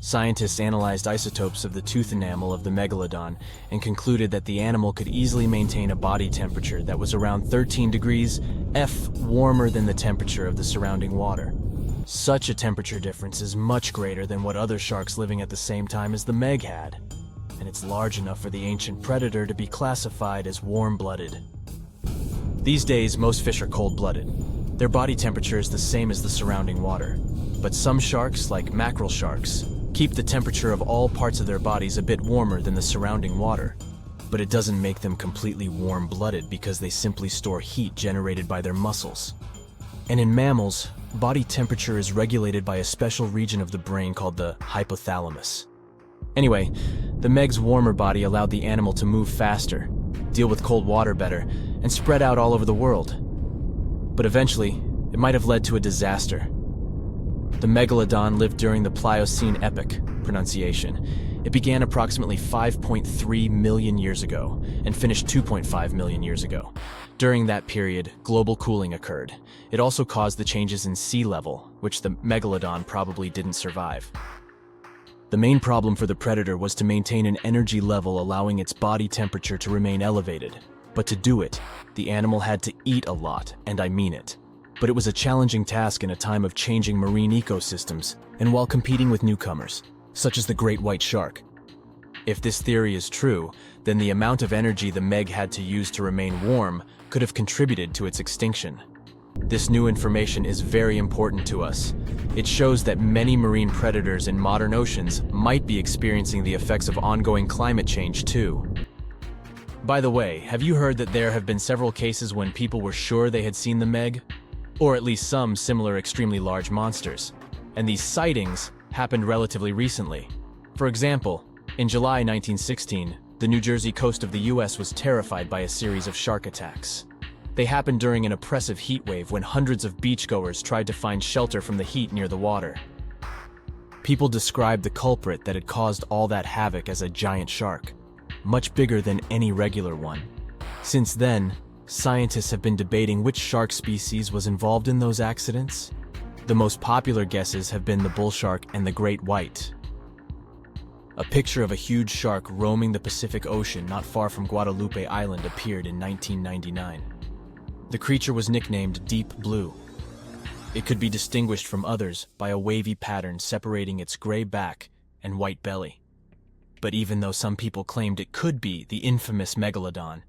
Scientists analyzed isotopes of the tooth enamel of the Megalodon and concluded that the animal could easily maintain a body temperature that was around 13 degrees F warmer than the temperature of the surrounding water. Such a temperature difference is much greater than what other sharks living at the same time as the Meg had, and it's large enough for the ancient predator to be classified as warm-blooded. These days, most fish are cold-blooded. Their body temperature is the same as the surrounding water, but some sharks, like mackerel sharks, keep the temperature of all parts of their bodies a bit warmer than the surrounding water. But it doesn't make them completely warm-blooded because they simply store heat generated by their muscles. And in mammals, body temperature is regulated by a special region of the brain called the hypothalamus. Anyway, the Meg's warmer body allowed the animal to move faster, deal with cold water better, and spread out all over the world. But eventually, it might have led to a disaster. The Megalodon lived during the Pliocene epoch, pronunciation. It began approximately 5.3 million years ago and finished 2.5 million years ago. During that period, global cooling occurred. It also caused the changes in sea level, which the Megalodon probably didn't survive. The main problem for the predator was to maintain an energy level allowing its body temperature to remain elevated. But to do it, the animal had to eat a lot, and I mean it. but it was a challenging task in a time of changing marine ecosystems and while competing with newcomers, such as the great white shark. If this theory is true, then the amount of energy the Meg had to use to remain warm could have contributed to its extinction. This new information is very important to us. It shows that many marine predators in modern oceans might be experiencing the effects of ongoing climate change too. By the way, have you heard that there have been several cases when people were sure they had seen the Meg? Or at least some similar extremely large monsters. And these sightings happened relatively recently. For example, in July 1916, the New Jersey coast of the US was terrified by a series of shark attacks. They happened during an oppressive heat wave when hundreds of beachgoers tried to find shelter from the heat near the water. People described the culprit that had caused all that havoc as a giant shark, much bigger than any regular one. Since then, scientists have been debating which shark species was involved in those accidents. The most popular guesses have been the bull shark and the great white. A picture of a huge shark roaming the Pacific Ocean not far from Guadalupe Island appeared in 1999. The creature was nicknamed Deep Blue. It could be distinguished from others by a wavy pattern separating its gray back and white belly. But even though some people claimed it could be the infamous Megalodon,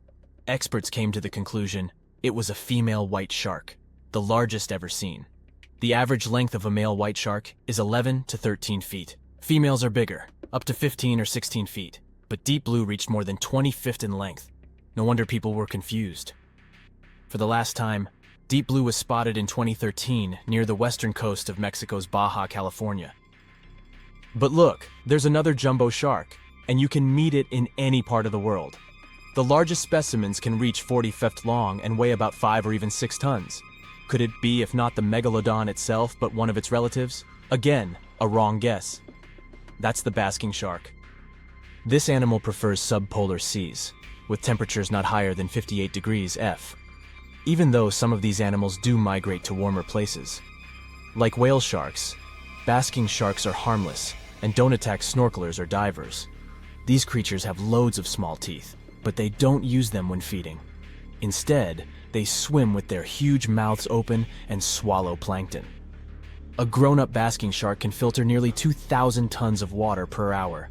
experts came to the conclusion it was a female white shark, the largest ever seen. The average length of a male white shark is 11 to 13 feet. Females are bigger, up to 15 or 16 feet, but Deep Blue reached more than 20 feet in length. No wonder people were confused. For the last time, Deep Blue was spotted in 2013 near the western coast of Mexico's Baja California. But look, there's another jumbo shark, and you can meet it in any part of the world. The largest specimens can reach 40 feet long and weigh about 5 or even 6 tons. Could it be, if not the Megalodon itself, but one of its relatives? Again, a wrong guess. That's the basking shark. This animal prefers subpolar seas, with temperatures not higher than 58 degrees F. Even though some of these animals do migrate to warmer places. Like whale sharks, basking sharks are harmless and don't attack snorkelers or divers. These creatures have loads of small teeth, but they don't use them when feeding. Instead, they swim with their huge mouths open and swallow plankton. A grown-up basking shark can filter nearly 2,000 tons of water per hour.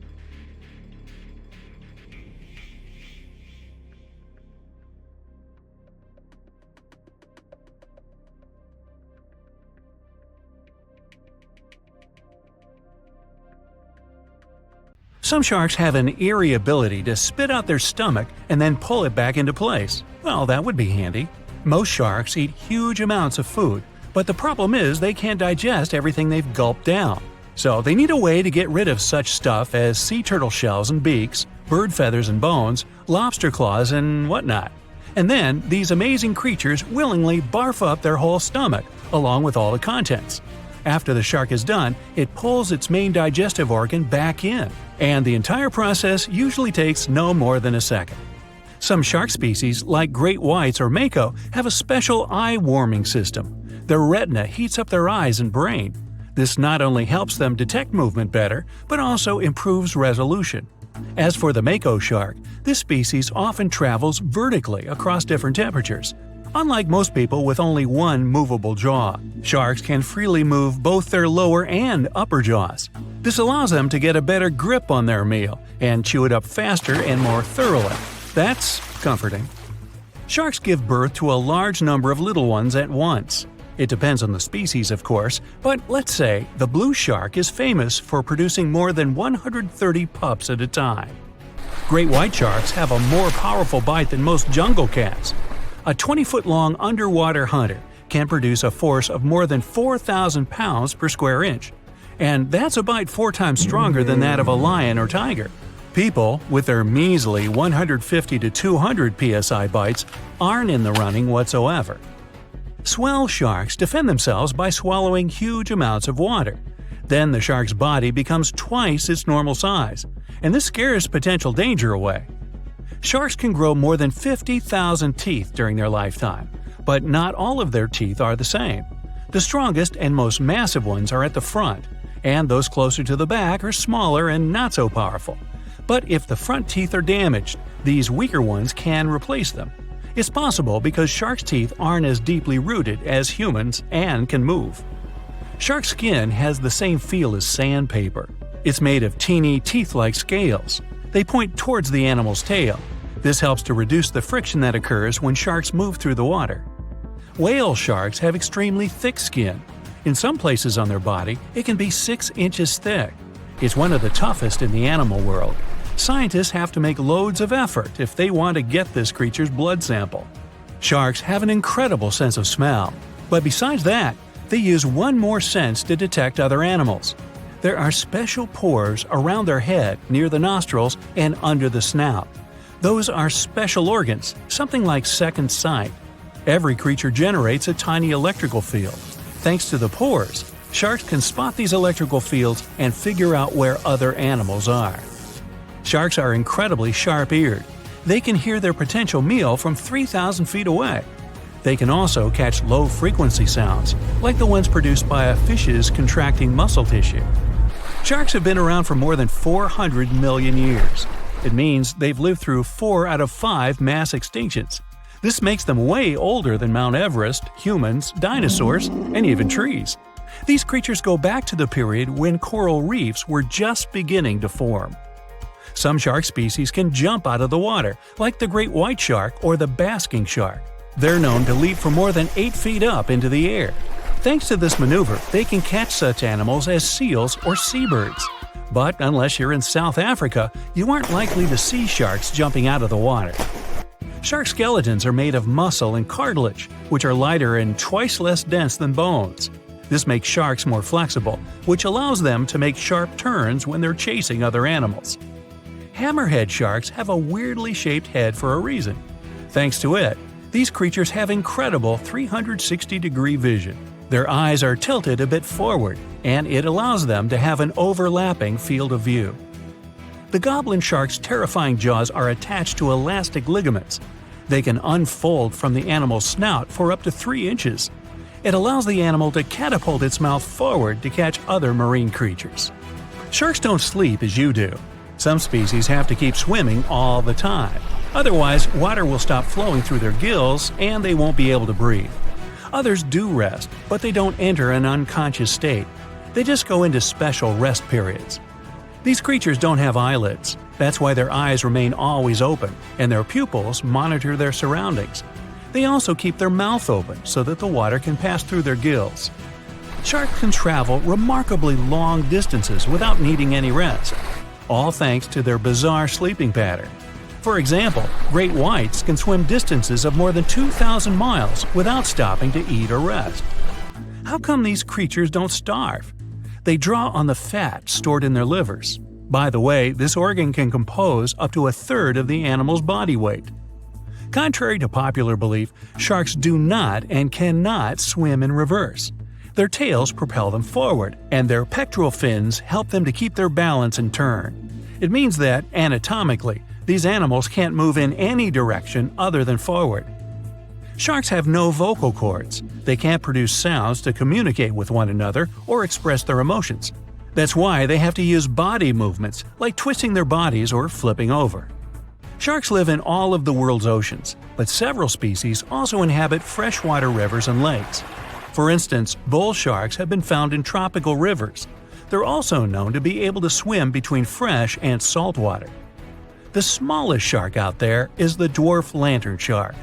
Some sharks have an eerie ability to spit out their stomach and then pull it back into place. Well, that would be handy. Most sharks eat huge amounts of food, but the problem is they can't digest everything they've gulped down. So they need a way to get rid of such stuff as sea turtle shells and beaks, bird feathers and bones, lobster claws and whatnot. And then these amazing creatures willingly barf up their whole stomach, along with all the contents. After the shark is done, it pulls its main digestive organ back in, and the entire process usually takes no more than a second. Some shark species, like great whites or mako, have a special eye-warming system. Their retina heats up their eyes and brain. This not only helps them detect movement better, but also improves resolution. As for the mako shark, this species often travels vertically across different temperatures. Unlike most people with only one movable jaw, sharks can freely move both their lower and upper jaws. This allows them to get a better grip on their meal and chew it up faster and more thoroughly. That's comforting. Sharks give birth to a large number of little ones at once. It depends on the species, of course, but let's say the blue shark is famous for producing more than 130 pups at a time. Great white sharks have a more powerful bite than most jungle cats. A 20-foot-long underwater hunter can produce a force of more than 4,000 pounds per square inch. And that's a bite 4 times stronger than that of a lion or tiger. People, with their measly 150 to 200 psi bites, aren't in the running whatsoever. Swell sharks defend themselves by swallowing huge amounts of water. Then the shark's body becomes twice its normal size, and this scares potential danger away. Sharks can grow more than 50,000 teeth during their lifetime, but not all of their teeth are the same. The strongest and most massive ones are at the front, and those closer to the back are smaller and not so powerful. But if the front teeth are damaged, these weaker ones can replace them. It's possible because sharks' teeth aren't as deeply rooted as humans and can move. Shark skin has the same feel as sandpaper. It's made of teeny, teeth-like scales. They point towards the animal's tail. This helps to reduce the friction that occurs when sharks move through the water. Whale sharks have extremely thick skin. In some places on their body, it can be 6 inches thick. It's one of the toughest in the animal world. Scientists have to make loads of effort if they want to get this creature's blood sample. Sharks have an incredible sense of smell, but besides that, they use one more sense to detect other animals. There are special pores around their head, near the nostrils, and under the snout. Those are special organs, something like second sight. Every creature generates a tiny electrical field. Thanks to the pores, sharks can spot these electrical fields and figure out where other animals are. Sharks are incredibly sharp-eared. They can hear their potential meal from 3,000 feet away. They can also catch low-frequency sounds, like the ones produced by a fish's contracting muscle tissue. Sharks have been around for more than 400 million years. It means they've lived through 4 out of 5 mass extinctions. This makes them way older than Mount Everest, humans, dinosaurs, and even trees. These creatures go back to the period when coral reefs were just beginning to form. Some shark species can jump out of the water, like the great white shark or the basking shark. They're known to leap from more than 8 feet up into the air. Thanks to this maneuver, they can catch such animals as seals or seabirds. But unless you're in South Africa, you aren't likely to see sharks jumping out of the water. Shark skeletons are made of muscle and cartilage, which are lighter and twice less dense than bones. This makes sharks more flexible, which allows them to make sharp turns when they're chasing other animals. Hammerhead sharks have a weirdly shaped head for a reason. Thanks to it, these creatures have incredible 360-degree vision. Their eyes are tilted a bit forward, and it allows them to have an overlapping field of view. The goblin shark's terrifying jaws are attached to elastic ligaments. They can unfold from the animal's snout for up to 3 inches. It allows the animal to catapult its mouth forward to catch other marine creatures. Sharks don't sleep as you do. Some species have to keep swimming all the time. Otherwise, water will stop flowing through their gills and they won't be able to breathe. Others do rest, but they don't enter an unconscious state. They just go into special rest periods. These creatures don't have eyelids. That's why their eyes remain always open, and their pupils monitor their surroundings. They also keep their mouth open so that the water can pass through their gills. Sharks can travel remarkably long distances without needing any rest, all thanks to their bizarre sleeping pattern. For example, great whites can swim distances of more than 2,000 miles without stopping to eat or rest. How come these creatures don't starve? They draw on the fat stored in their livers. By the way, this organ can compose up to a third of the animal's body weight. Contrary to popular belief, sharks do not and cannot swim in reverse. Their tails propel them forward, and their pectoral fins help them to keep their balance and turn. It means that, anatomically, these animals can't move in any direction other than forward. Sharks have no vocal cords. They can't produce sounds to communicate with one another or express their emotions. That's why they have to use body movements, like twisting their bodies or flipping over. Sharks live in all of the world's oceans, but several species also inhabit freshwater rivers and lakes. For instance, bull sharks have been found in tropical rivers. They're also known to be able to swim between fresh and salt water. The smallest shark out there is the dwarf lantern shark.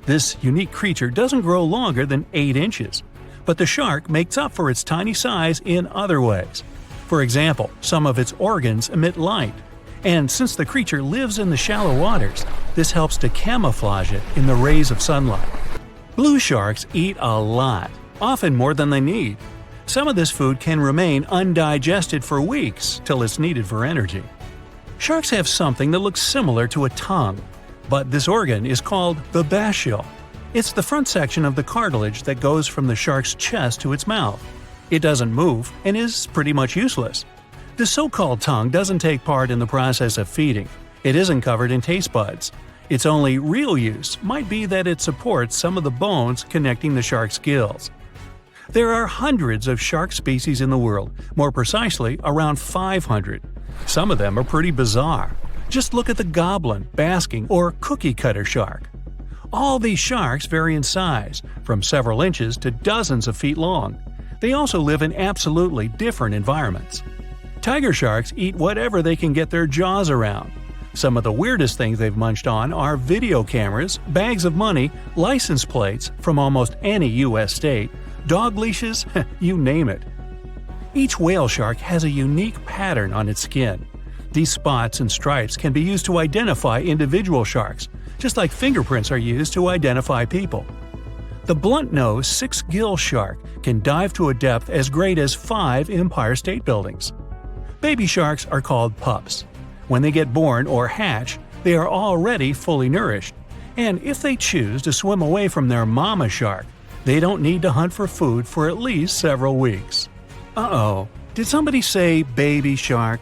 This unique creature doesn't grow longer than 8 inches, but the shark makes up for its tiny size in other ways. For example, some of its organs emit light, and since the creature lives in the shallow waters, this helps to camouflage it in the rays of sunlight. Blue sharks eat a lot, often more than they need. Some of this food can remain undigested for weeks till it's needed for energy. Sharks have something that looks similar to a tongue, but this organ is called the basial. It's the front section of the cartilage that goes from the shark's chest to its mouth. It doesn't move and is pretty much useless. The so-called tongue doesn't take part in the process of feeding. It isn't covered in taste buds. Its only real use might be that it supports some of the bones connecting the shark's gills. There are hundreds of shark species in the world, more precisely around 500. Some of them are pretty bizarre. Just look at the goblin, basking, or cookie cutter shark. All these sharks vary in size, from several inches to dozens of feet long. They also live in absolutely different environments. Tiger sharks eat whatever they can get their jaws around. Some of the weirdest things they've munched on are video cameras, bags of money, license plates from almost any U.S. state, dog leashes, you name it. Each whale shark has a unique pattern on its skin. These spots and stripes can be used to identify individual sharks, just like fingerprints are used to identify people. The blunt-nosed six-gill shark can dive to a depth as great as 5 Empire State Buildings. Baby sharks are called pups. When they get born or hatch, they are already fully nourished, and if they choose to swim away from their mama shark, they don't need to hunt for food for at least several weeks. Uh-oh, did somebody say baby shark?